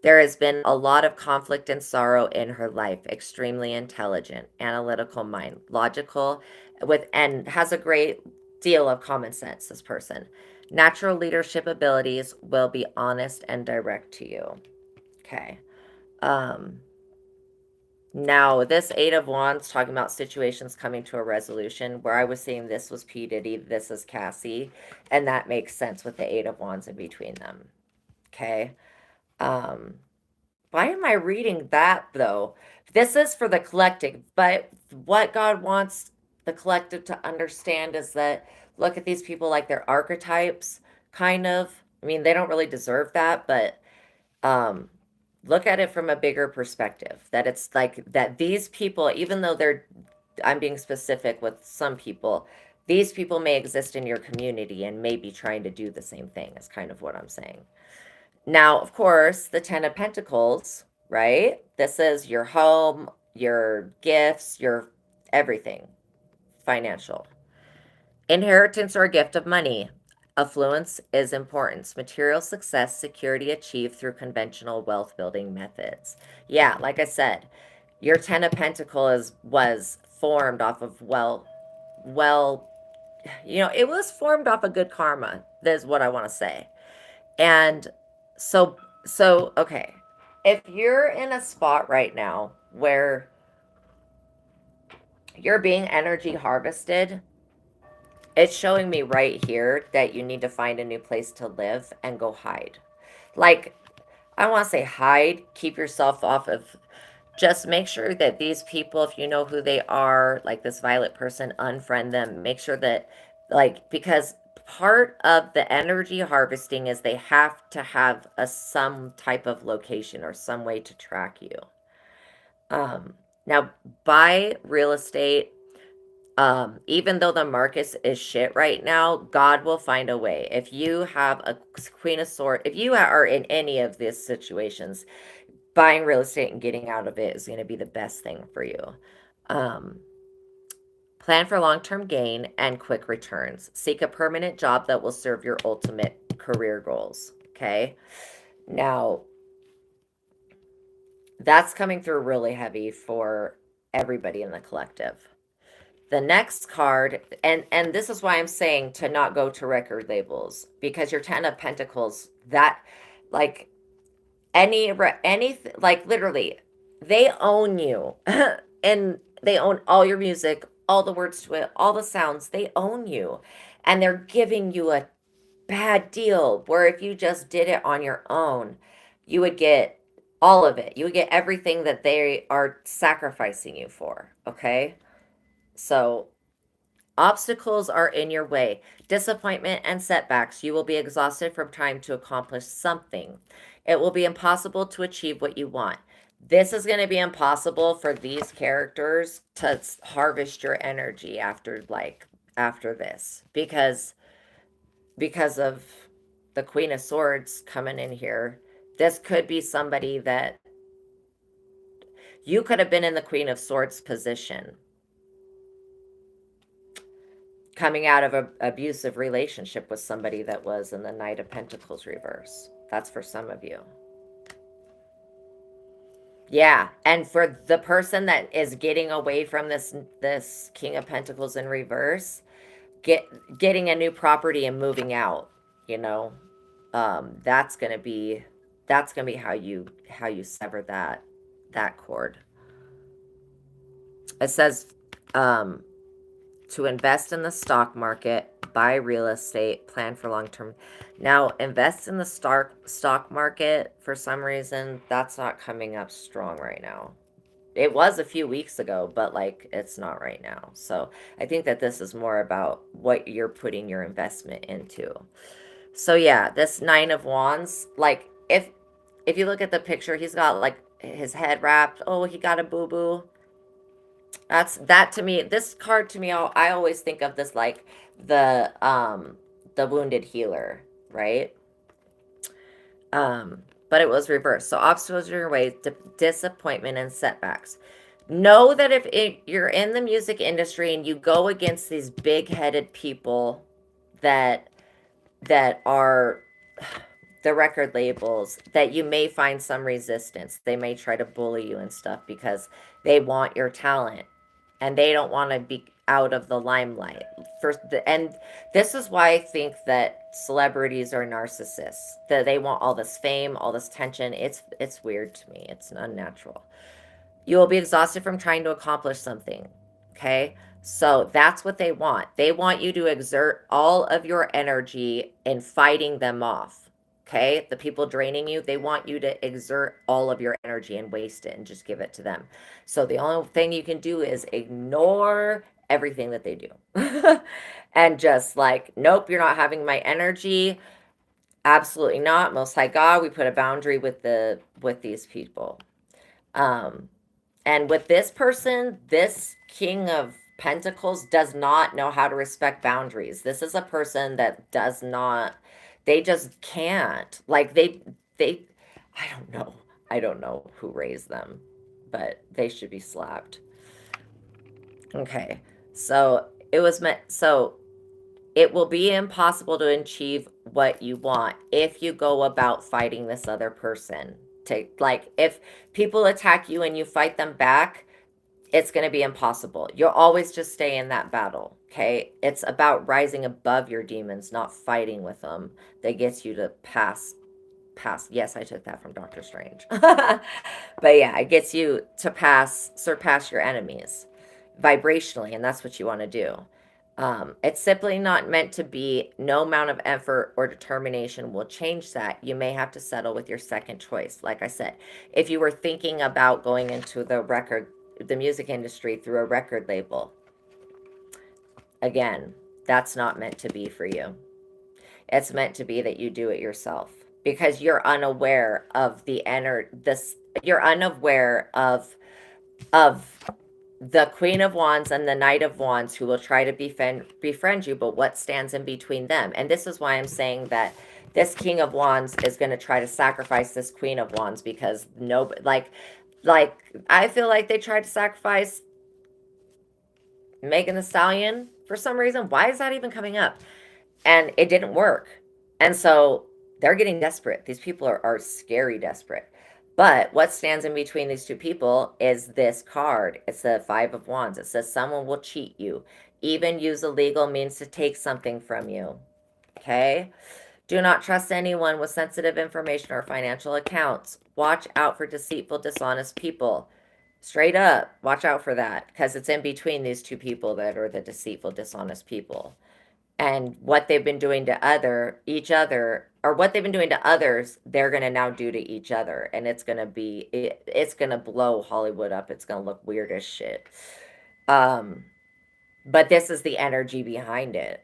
[SPEAKER 1] There has been a lot of conflict and sorrow in her life. Extremely intelligent, analytical mind, logical, with and has a great deal of common sense, this person. Natural leadership abilities, will be honest and direct to you. Okay. Um Now, this Eight of Wands talking about situations coming to a resolution, where I was saying this was P. Diddy, this is Cassie, and that makes sense with the Eight of Wands in between them. Okay. Um, why am I reading that though? This is for the collective, but what God wants the collective to understand is that look at these people like they're archetypes, kind of. I mean, they don't really deserve that, but um look at it from a bigger perspective, that it's like that these people, even though they're, I'm being specific with some people, these people may exist in your community and may be trying to do the same thing, is kind of what I'm saying. Now, of course, the 10 of Pentacles, right? This is your home, your gifts, your everything financial. Inheritance or a gift of money. Affluence is importance. Material success, security achieved through conventional wealth building methods. Yeah, like I said, your 10 of Pentacles was formed off of well, it was formed off of good karma. That is what I want to say. And so, okay. If you're in a spot right now where you're being energy harvested, it's showing me right here that you need to find a new place to live and go hide. Like, I want to say hide, keep yourself off of, just make sure that these people, if you know who they are, like this violet person, unfriend them. Make sure that, like, because part of the energy harvesting is they have to have some type of location or some way to track you. Now, buy real estate. Even though the market is shit right now, God will find a way. If you have a Queen of Swords, if you are in any of these situations, buying real estate and getting out of it is going to be the best thing for you. Um, Plan for long-term gain and quick returns. Seek a permanent job that will serve your ultimate career goals. Okay. Now, that's coming through really heavy for everybody in the collective. The next card, and this is why I'm saying to not go to record labels, because your 10 of Pentacles, that like any like literally they own you. And they own all your music, all the words to it, all the sounds. They own you, and they're giving you a bad deal where if you just did it on your own, you would get all of it. You would get everything that they are sacrificing you for. Okay. So obstacles are in your way. Disappointment and setbacks. You will be exhausted from trying to accomplish something. It will be impossible to achieve what you want. This is going to be impossible for these characters to harvest your energy after after this because of the Queen of Swords coming in here. This could be somebody that you could have been in the Queen of Swords position, coming out of an abusive relationship with somebody that was in the Knight of Pentacles reverse. That's for some of you. Yeah, and for the person that is getting away from this King of Pentacles in reverse, getting a new property and moving out, you know, that's gonna be how you sever that cord. It says um, to invest in the stock market, buy real estate, plan for long term. Now, invest in the stock market, for some reason, that's not coming up strong right now. It was a few weeks ago, but like it's not right now. So I think that this is more about what you're putting your investment into. So yeah, this Nine of Wands, like if you look at the picture, he's got like his head wrapped. Oh, he got a boo boo. That to me. This card to me, I always think of this like the um the wounded healer, right? But it was reversed. So obstacles in your way, disappointment and setbacks. Know that if you're in the music industry and you go against these big-headed people that are the record labels, that you may find some resistance. They may try to bully you and stuff because they want your talent and they don't want to be out of the limelight. And this is why I think that celebrities are narcissists. That they want all this fame, all this tension. It's weird to me. It's unnatural. You will be exhausted from trying to accomplish something. Okay? So that's what they want. They want you to exert all of your energy in fighting them off. Okay? The people draining you, they want you to exert all of your energy and waste it and just give it to them. So the only thing you can do is ignore everything that they do. And just like, nope, you're not having my energy. Absolutely not. Most High God, we put a boundary with these people. Um, and with this person, this King of Pentacles does not know how to respect boundaries. This is a person that does not, they just can't. Like they, I don't know. I don't know who raised them, but they should be slapped. Okay. So it was meant, so it will be impossible to achieve what you want if you go about fighting this other person. To like, if people attack you and you fight them back, it's going to be impossible. You'll always just stay in that battle. Okay. It's about rising above your demons, not fighting with them. That gets you to pass. Yes, I took that from Doctor Strange. But yeah, it gets you to surpass your enemies vibrationally. And that's what you want to do. It's simply not meant to be. No amount of effort or determination will change that. You may have to settle with your second choice. Like I said, if you were thinking about going into the music industry through a record label, again, that's not meant to be for you. It's meant to be that you do it yourself because you're unaware of you're unaware of the Queen of Wands and the Knight of Wands who will try to befriend you, but what stands in between them? And this is why I'm saying that this King of Wands is going to try to sacrifice this Queen of Wands because nobody, like I feel like they tried to sacrifice Megan Thee Stallion for some reason. Why is that even coming up? And it didn't work. And so they're getting desperate. These people are scary desperate. But what stands in between these two people is this card. It's the Five of Wands. It says someone will cheat you, even use illegal means to take something from you. Okay? Do not trust anyone with sensitive information or financial accounts. Watch out for deceitful, dishonest people. Straight up, watch out for that because it's in between these two people that are the deceitful, dishonest people. And what they've been doing to each other, or what they've been doing to others, they're going to now do to each other. And it's going to it's going to blow Hollywood up. It's going to look weird as shit. But this is the energy behind it.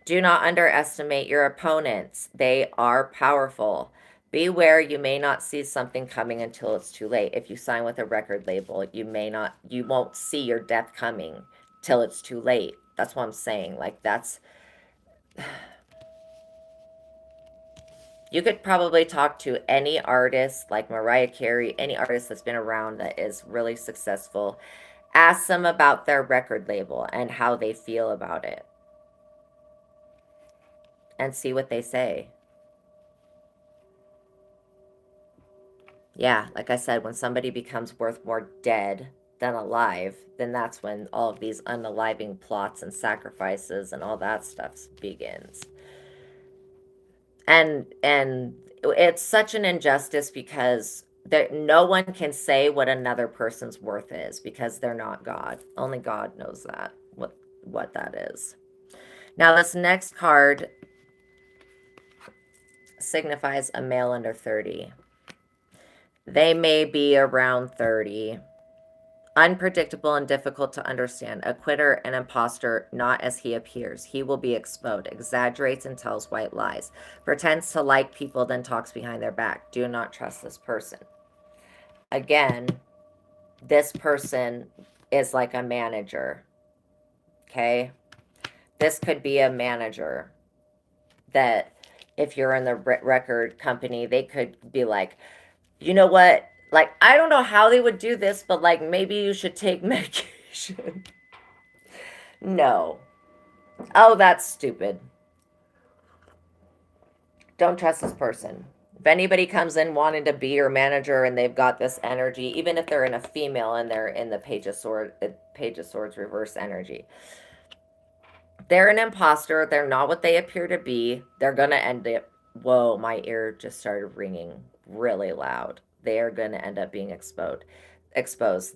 [SPEAKER 1] Do not underestimate your opponents. They are powerful. Beware, you may not see something coming until it's too late. If you sign with a record label, you won't see your death coming till it's too late. That's what I'm saying. Like, that's, you could probably talk to any artist like Mariah Carey, any artist that's been around that is really successful. Ask them about their record label and how they feel about it and see what they say. Yeah, like I said, when somebody becomes worth more dead than alive, then that's when all of these unaliving plots and sacrifices and all that stuff begins. And it's such an injustice because no one can say what another person's worth is because they're not God. Only God knows that, what that is. Now, this next card signifies a male under 30. They may be around 30. Unpredictable and difficult to understand. A quitter, an imposter, not as he appears. He will be exposed, exaggerates and tells white lies, pretends to like people, then talks behind their back. Do not trust this person. Again, this person is like a manager. Okay? This could be a manager that if you're in the record company, they could be like, you know what? Like, I don't know how they would do this, but like, maybe you should take medication. No. Oh, that's stupid. Don't trust this person. If anybody comes in wanting to be your manager and they've got this energy, even if they're in a female and they're in the Page of Swords reverse energy, they're an imposter. They're not what they appear to be. They're going to end up, whoa, my ear just started ringing really loud. They are going to end up being exposed.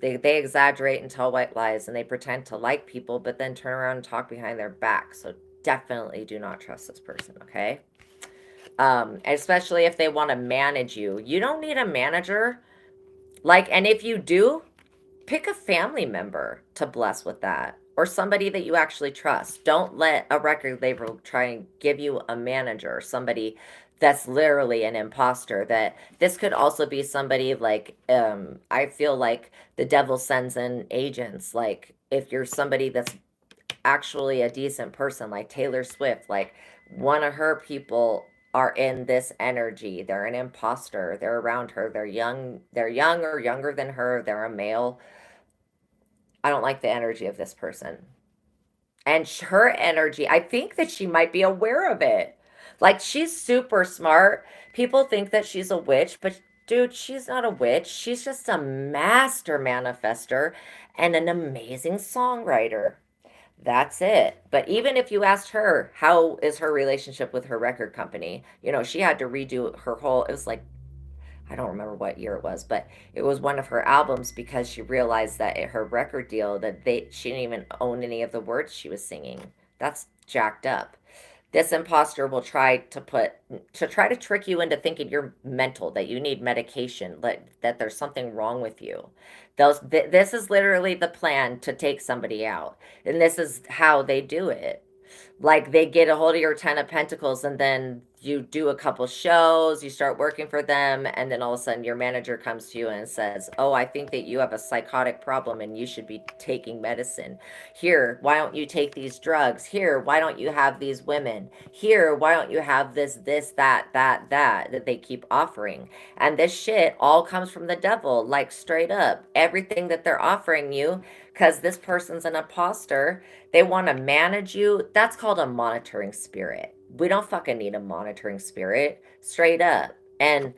[SPEAKER 1] They exaggerate and tell white lies and they pretend to like people, but then turn around and talk behind their back. So definitely do not trust this person, okay? Especially if they want to manage you. You don't need a manager. Like, and if you do, pick a family member to bless with that or somebody that you actually trust. Don't let a record label try and give you a manager, somebody that's literally an imposter. That this could also be somebody like, I feel like the devil sends in agents. Like, if you're somebody that's actually a decent person like Taylor Swift, like one of her people are in this energy. They're an imposter. They're around her. They're young or younger than her. They're a male. I don't like the energy of this person. And her energy, I think that she might be aware of it. Like, she's super smart. People think that she's a witch, but dude, she's not a witch. She's just a master manifester and an amazing songwriter. That's it. But even if you asked her, how is her relationship with her record company? You know, she had to redo her whole, it was like, I don't remember what year it was, but it was one of her albums because she realized that at her record deal that she didn't even own any of the words she was singing. That's jacked up. This imposter will try to trick you into thinking you're mental, that you need medication, that there's something wrong with you. This is literally the plan to take somebody out, and this is how they do it. Like, they get a hold of your 10 of Pentacles and then you do a couple shows, you start working for them, and then all of a sudden your manager comes to you and says, oh, I think that you have a psychotic problem and you should be taking medicine. Here, why don't you take these drugs? Here, why don't you have these women? Here, why don't you have this, that they keep offering? And this shit all comes from the devil, like, straight up. Everything that they're offering you, because this person's an imposter, they want to manage you. That's called a monitoring spirit. We don't fucking need a monitoring spirit, straight up. And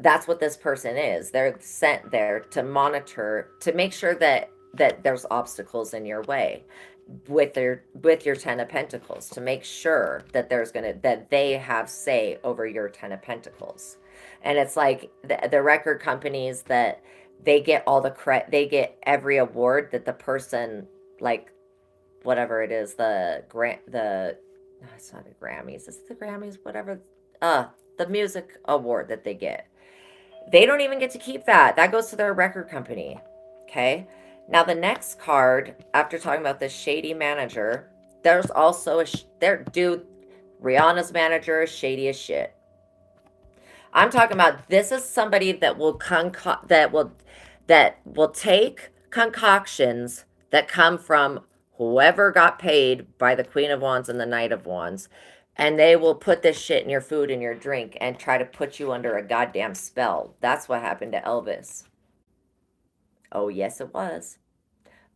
[SPEAKER 1] that's what this person is. They're sent there to monitor, to make sure that there's obstacles in your way with your 10 of Pentacles, to make sure that that they have say over your 10 of Pentacles. And it's like the record companies that they get all the they get every award that the person, like, whatever it is, no, it's not the Grammys, it's the Grammys, whatever, the music award that they get. They don't even get to keep that. That goes to their record company. Okay? Now, the next card, after talking about this shady manager, there's also dude, Rihanna's manager is shady as shit. I'm talking about this is somebody that will that will take concoctions that come from whoever got paid by the Queen of Wands and the Knight of Wands, and they will put this shit in your food and your drink and try to put you under a goddamn spell. That's what happened to Elvis. Oh, yes, it was.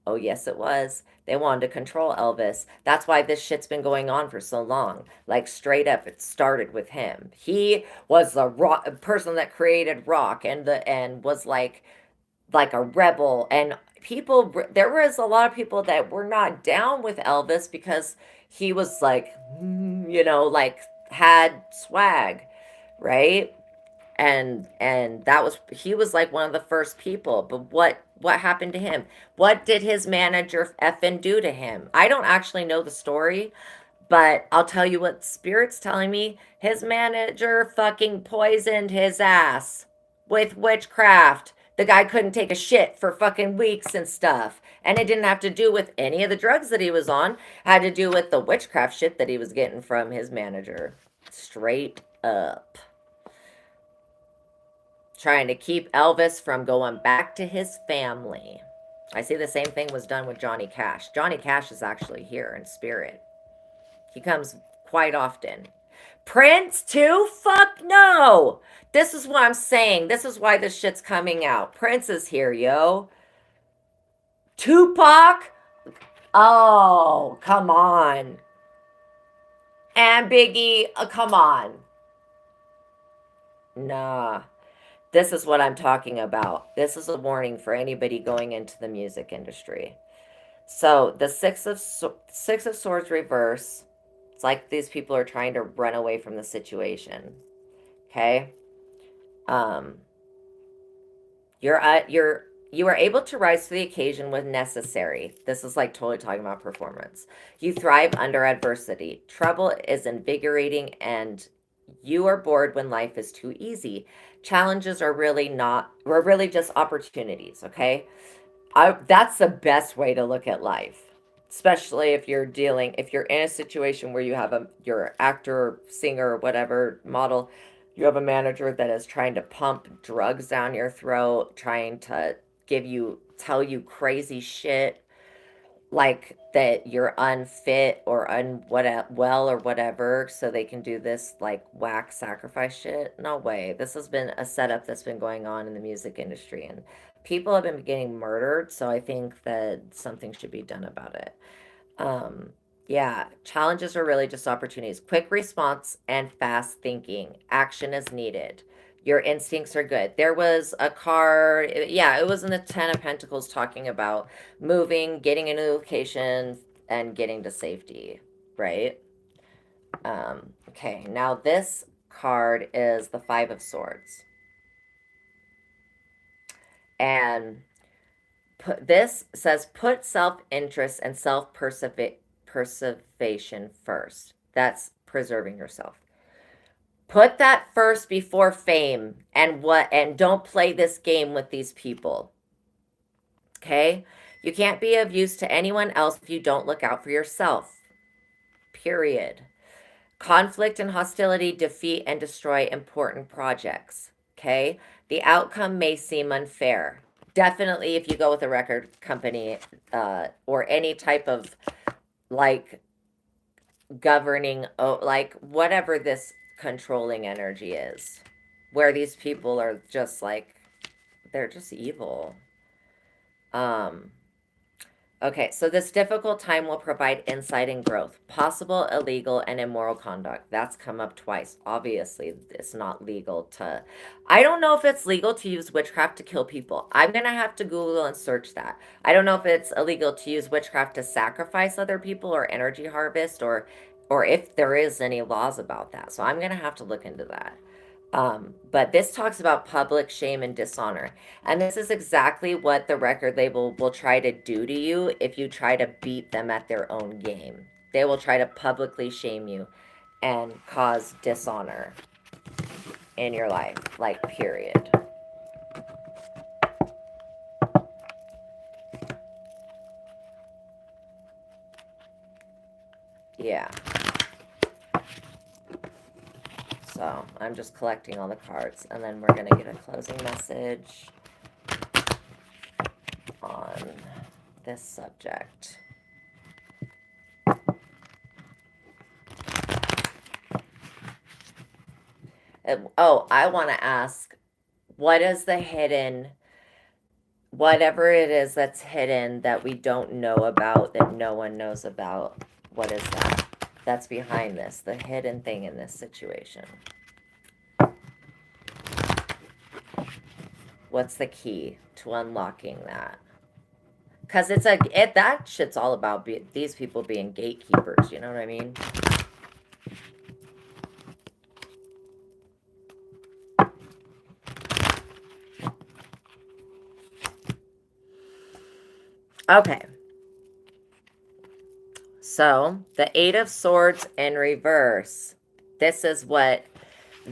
[SPEAKER 1] Oh, yes, it was. They wanted to control Elvis. That's why this shit's been going on for so long. Like, straight up, it started with him. He was the rock person that created rock and was like a rebel. And people, there was a lot of people that were not down with Elvis because he was like, like had swag, right? And that was he was like one of the first people. But what happened to him? What did his manager effing do to him? I don't actually know the story, but I'll tell you what Spirit's telling me. His manager fucking poisoned his ass with witchcraft. The guy couldn't take a shit for fucking weeks and stuff. And it didn't have to do with any of the drugs that he was on. It had to do with the witchcraft shit that he was getting from his manager. Straight up. Trying to keep Elvis from going back to his family. I see the same thing was done with Johnny Cash. Johnny Cash is actually here in spirit. He comes quite often. Prince too? Fuck no! This is what I'm saying. This is why this shit's coming out. Prince is here, yo. Tupac? Oh, come on. And Biggie? Come on. Nah. This is what I'm talking about. This is a warning for anybody going into the music industry. So the Six of Swords reverse. It's like these people are trying to run away from the situation. Okay. Um, you are able to rise to the occasion when necessary. This is like totally talking about performance. You thrive under adversity. Trouble is invigorating, and you are bored when life is too easy. Challenges are really just opportunities. Okay. That's the best way to look at life, especially if you're in a situation where you have your actor, singer, whatever model, you have a manager that is trying to pump drugs down your throat, trying to tell you crazy shit like that you're unfit or unwell or whatever, so they can do this like whack sacrifice shit. No way. This has been a setup that's been going on in the music industry, and people have been getting murdered, so I think that something should be done about it. um yeah, challenges are really just opportunities. Quick response and fast thinking. Action is needed. Your instincts are good. There was a card, yeah, it was in the Ten of Pentacles talking about moving, getting into a location, and getting to safety, right? Okay, now this card is the Five of Swords. And this says put self-interest and self-preservation first. That's preserving yourself. Put that first before fame and don't play this game with these people. Okay? You can't be of use to anyone else if you don't look out for yourself. Period. Conflict and hostility defeat and destroy important projects. Okay? The outcome may seem unfair. Definitely if you go with a record company or any type of like governing, like whatever this controlling energy is, where these people are just like, they're just evil. Okay, so this difficult time will provide insight and growth. Possible illegal and immoral conduct. That's come up twice. Obviously, it's not legal to... I don't know if it's legal to use witchcraft to kill people. I'm going to have to Google and search that. I don't know if it's illegal to use witchcraft to sacrifice other people or energy harvest, or if there is any laws about that. So I'm going to have to look into that. But this talks about public shame and dishonor. And this is exactly what the record label will try to do to you if you try to beat them at their own game. They will try to publicly shame you and cause dishonor in your life, like, period. Yeah. So, I'm I'm just collecting all the cards, and then we're going to get a closing message on this subject. Oh, I want to ask, what is the hidden, whatever it is that's hidden that we don't know about, that no one knows about? What is that? That's behind this, the hidden thing in this situation. What's the key to unlocking that? Because that shit's all about these people being gatekeepers, you know what I mean? Okay. So, the Eight of Swords in reverse. This is what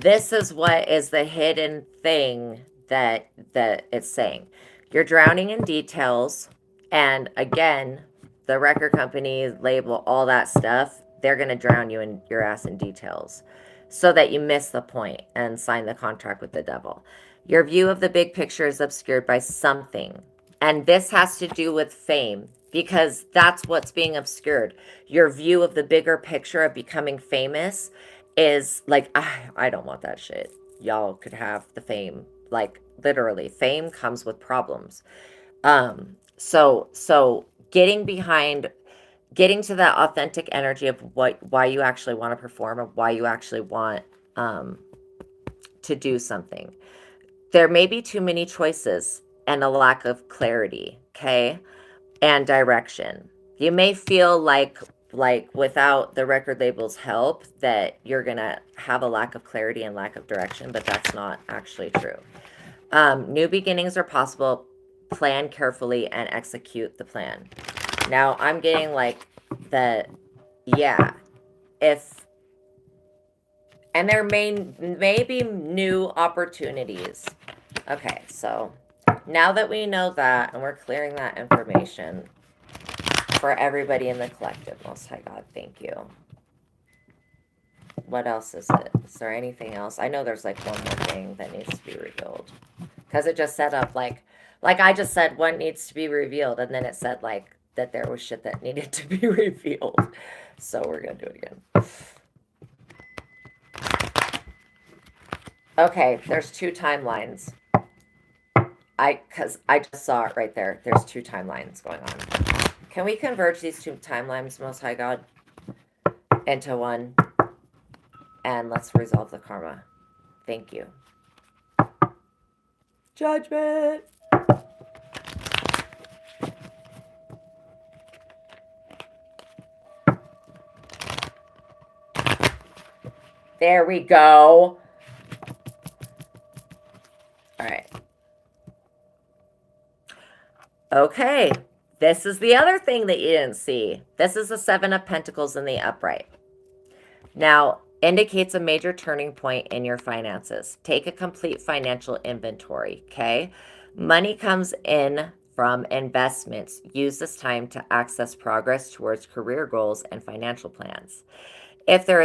[SPEAKER 1] is the hidden thing that it's saying. You're drowning in details, and again, the record company, label, all that stuff, they're going to drown you in your ass in details so that you miss the point and sign the contract with the devil. Your view of the big picture is obscured by something, and this has to do with fame, because that's what's being obscured. Your view of the bigger picture of becoming famous is like, I don't want that shit. Y'all could have the fame. Like, literally, fame comes with problems. So getting to that authentic energy of why you actually want to perform, or why you actually want to do something. There may be too many choices and a lack of clarity, okay, and direction. You may feel like without the record label's help that you're gonna have a lack of clarity and lack of direction, but that's not actually true. New beginnings are possible. Plan carefully and execute the plan. Now I'm getting like that. Yeah, and there may be new opportunities. Okay, so now that we know that, and we're clearing that information for everybody in the collective, Most High God, thank you. What else is it? Is there anything else? I know there's like one more thing that needs to be revealed, because it just set up like I just said what needs to be revealed, and then it said like that there was shit that needed to be revealed. So we're gonna do it again. Okay, there's two timelines. Because I just saw it right there. There's two timelines going on. Can we converge these two timelines, Most High God, into one? And let's resolve the karma. Thank you. Judgment! There we go. All right. Okay. This is the other thing that you didn't see. This is the Seven of Pentacles in the upright. Now, indicates a major turning point in your finances. Take a complete financial inventory, okay? Money comes in from investments. Use this time to access progress towards career goals and financial plans. If there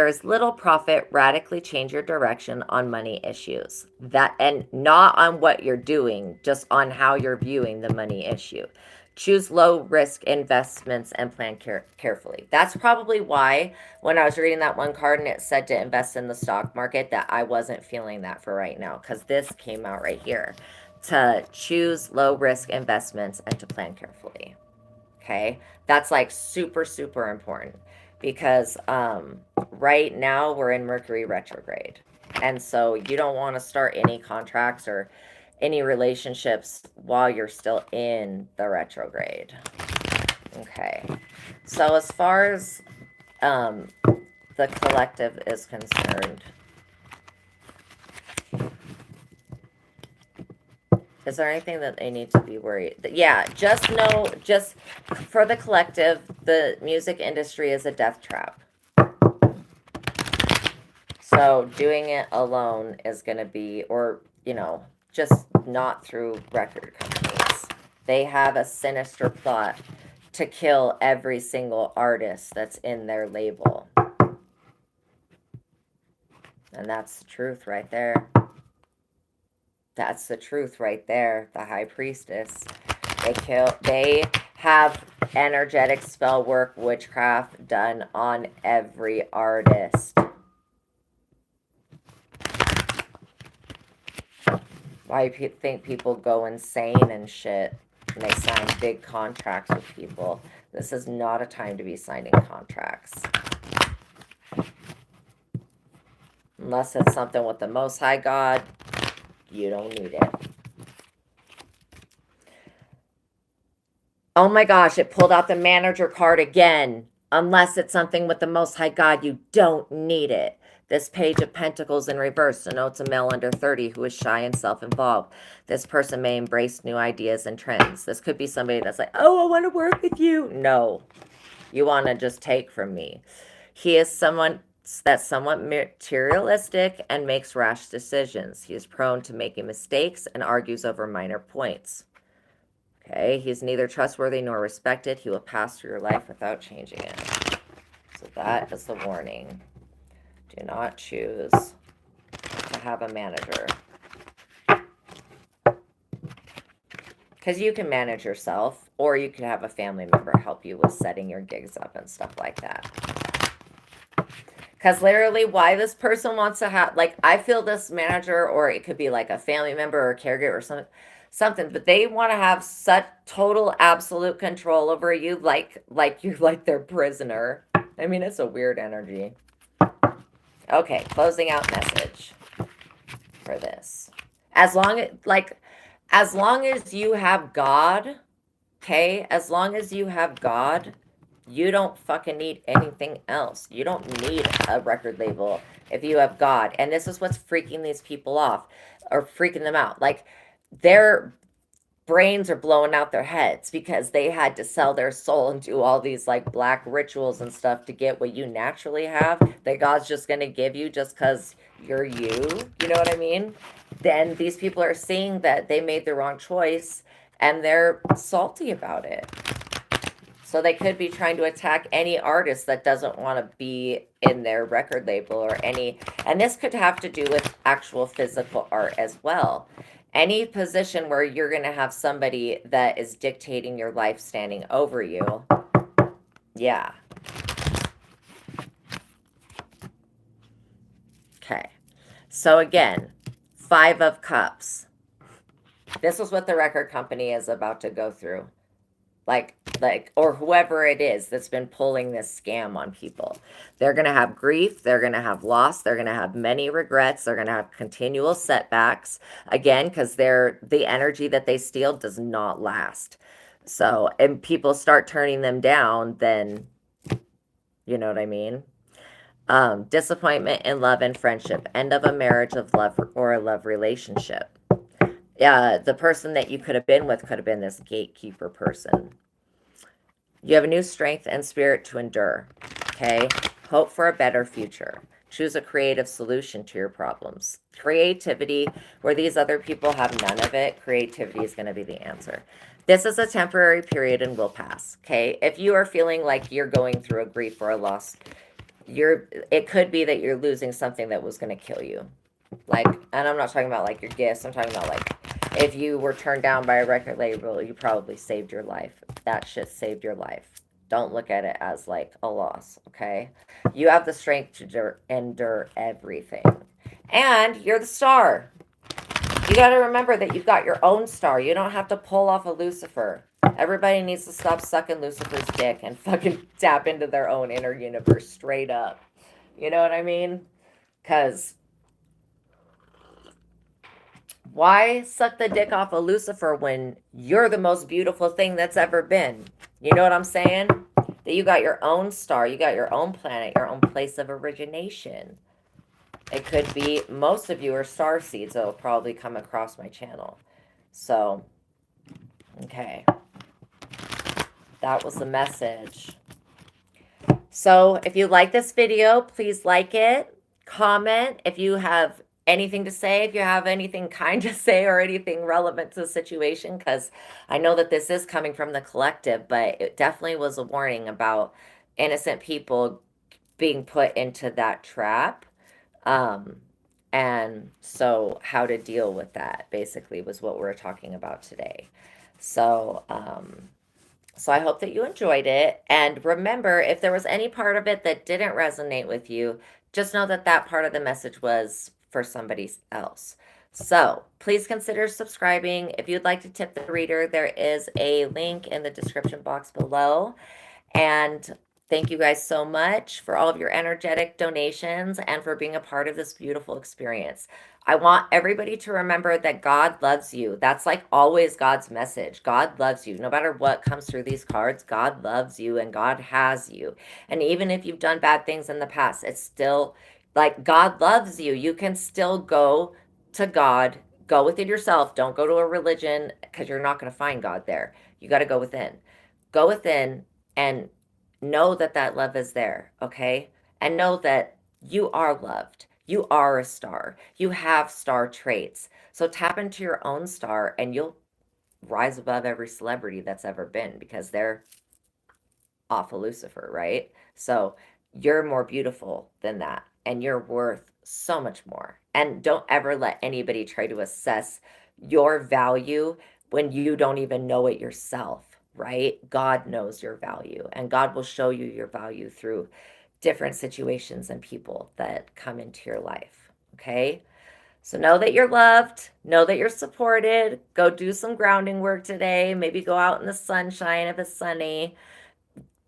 [SPEAKER 1] is little profit, radically change your direction on money issues. And not on what you're doing, just on how you're viewing the money issue. Choose low risk investments and plan carefully. That's probably why when I was reading that one card and it said to invest in the stock market, that I wasn't feeling that for right now, because this came out right here. To choose low risk investments and to plan carefully. Okay, that's like super, super important, because right now we're in Mercury retrograde. And so you don't want to start any contracts or any relationships while you're still in the retrograde. Okay, so as far as the collective is concerned, is there anything that they need to be worried? Yeah, just know, just for the collective, the music industry is a death trap. So doing it alone is going to be, or, just not through record companies. They have a sinister plot to kill every single artist that's in their label. And that's the truth right there. That's the truth right there. The High Priestess. They have energetic spell work, witchcraft done on every artist. Why do you think people go insane and shit? And they sign big contracts with people. This is not a time to be signing contracts. Unless it's something with the Most High God, you don't need it. Oh my gosh, it pulled out the manager card again. Unless it's something with the Most High God, you don't need it. This Page of Pentacles in reverse denotes a male under 30 who is shy and self-involved. This person may embrace new ideas and trends. This could be somebody that's like, oh, I want to work with you. No, you want to just take from me. He is someone that's somewhat materialistic and makes rash decisions. He is prone to making mistakes and argues over minor points. Okay, he's neither trustworthy nor respected. He will pass through your life without changing it. So that is the warning. Do not choose to have a manager. Because you can manage yourself, or you can have a family member help you with setting your gigs up and stuff like that. Because literally why this person wants to have, like, I feel this manager, or it could be like a family member or a caregiver or something, but they want to have such total absolute control over you, like you're like their prisoner. I mean, it's a weird energy. Okay, closing out message for this. As long as you have God, okay, as long as you have God, you don't fucking need anything else. You don't need a record label if you have God. And this is what's freaking these people off, or freaking them out. Like, their brains are blowing out their heads because they had to sell their soul and do all these like black rituals and stuff to get what you naturally have that God's just going to give you just because you're you. You know what I mean? Then these people are seeing that they made the wrong choice and they're salty about it. So they could be trying to attack any artist that doesn't want to be in their record label or any, and this could have to do with actual physical art as well. Any position where you're going to have somebody that is dictating your life standing over you. Yeah. Okay. So again, 5 of Cups. This is what the record company is about to go through. Like, or whoever it is that's been pulling this scam on people. They're going to have grief. They're going to have loss. They're going to have many regrets. They're going to have continual setbacks. Again, because the energy that they steal does not last. So, and people start turning them down, then, you know what I mean? Disappointment in love and friendship. End of a marriage of love or a love relationship. The person that you could have been with could have been this gatekeeper person. You have a new strength and spirit to endure. Okay? Hope for a better future. Choose a creative solution to your problems. Creativity, where these other people have none of it, creativity is going to be the answer. This is a temporary period and will pass. Okay? If you are feeling like you're going through a grief or a loss, it could be that you're losing something that was going to kill you. Like, and I'm not talking about like your gifts. I'm talking about like if you were turned down by a record label, you probably saved your life. That shit saved your life. Don't look at it as like a loss, okay? You have the strength to endure everything. And you're the star. You got to remember that you've got your own star. You don't have to pull off a Lucifer. Everybody needs to stop sucking Lucifer's dick and fucking tap into their own inner universe straight up. You know what I mean? Because why suck the dick off of Lucifer when you're the most beautiful thing that's ever been? You know what I'm saying? That you got your own star, you got your own planet, your own place of origination. It could be, most of you are star seeds that will probably come across my channel. So, okay. That was the message. So, if you like this video, please like it, comment. If you have anything to say, if you have anything kind to say or anything relevant to the situation, because I know that this is coming from the collective, but it definitely was a warning about innocent people being put into that trap Um, and so, how to deal with that basically was what we're talking about today. So, so I hope that you enjoyed it. And remember, if there was any part of it that didn't resonate with you, just know that that part of the message was for somebody else. So please consider subscribing. If you'd like to tip the reader, there is a link in the description box below. And thank you guys so much for all of your energetic donations and for being a part of this beautiful experience. I want everybody to remember that God loves you. That's like always God's message. God loves you. No matter what comes through these cards, God loves you and God has you. And even if you've done bad things in the past, it's still like God loves you. You can still go to God, go within yourself. Don't go to a religion because you're not going to find God there. You got to go within. Go within and know that that love is there, okay? And know that you are loved. You are a star. You have star traits. So tap into your own star and you'll rise above every celebrity that's ever been because they're off of Lucifer, right? So you're more beautiful than that and you're worth so much more. And don't ever let anybody try to assess your value when you don't even know it yourself, right? God knows your value and God will show you your value through different situations and people that come into your life, okay? So know that you're loved, know that you're supported. Go do some grounding work today. Maybe go out in the sunshine if it's sunny.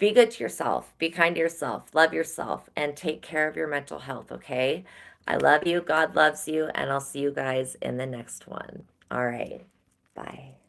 [SPEAKER 1] Be good to yourself, be kind to yourself, love yourself, and take care of your mental health, okay? I love you, God loves you, and I'll see you guys in the next one. All right, bye.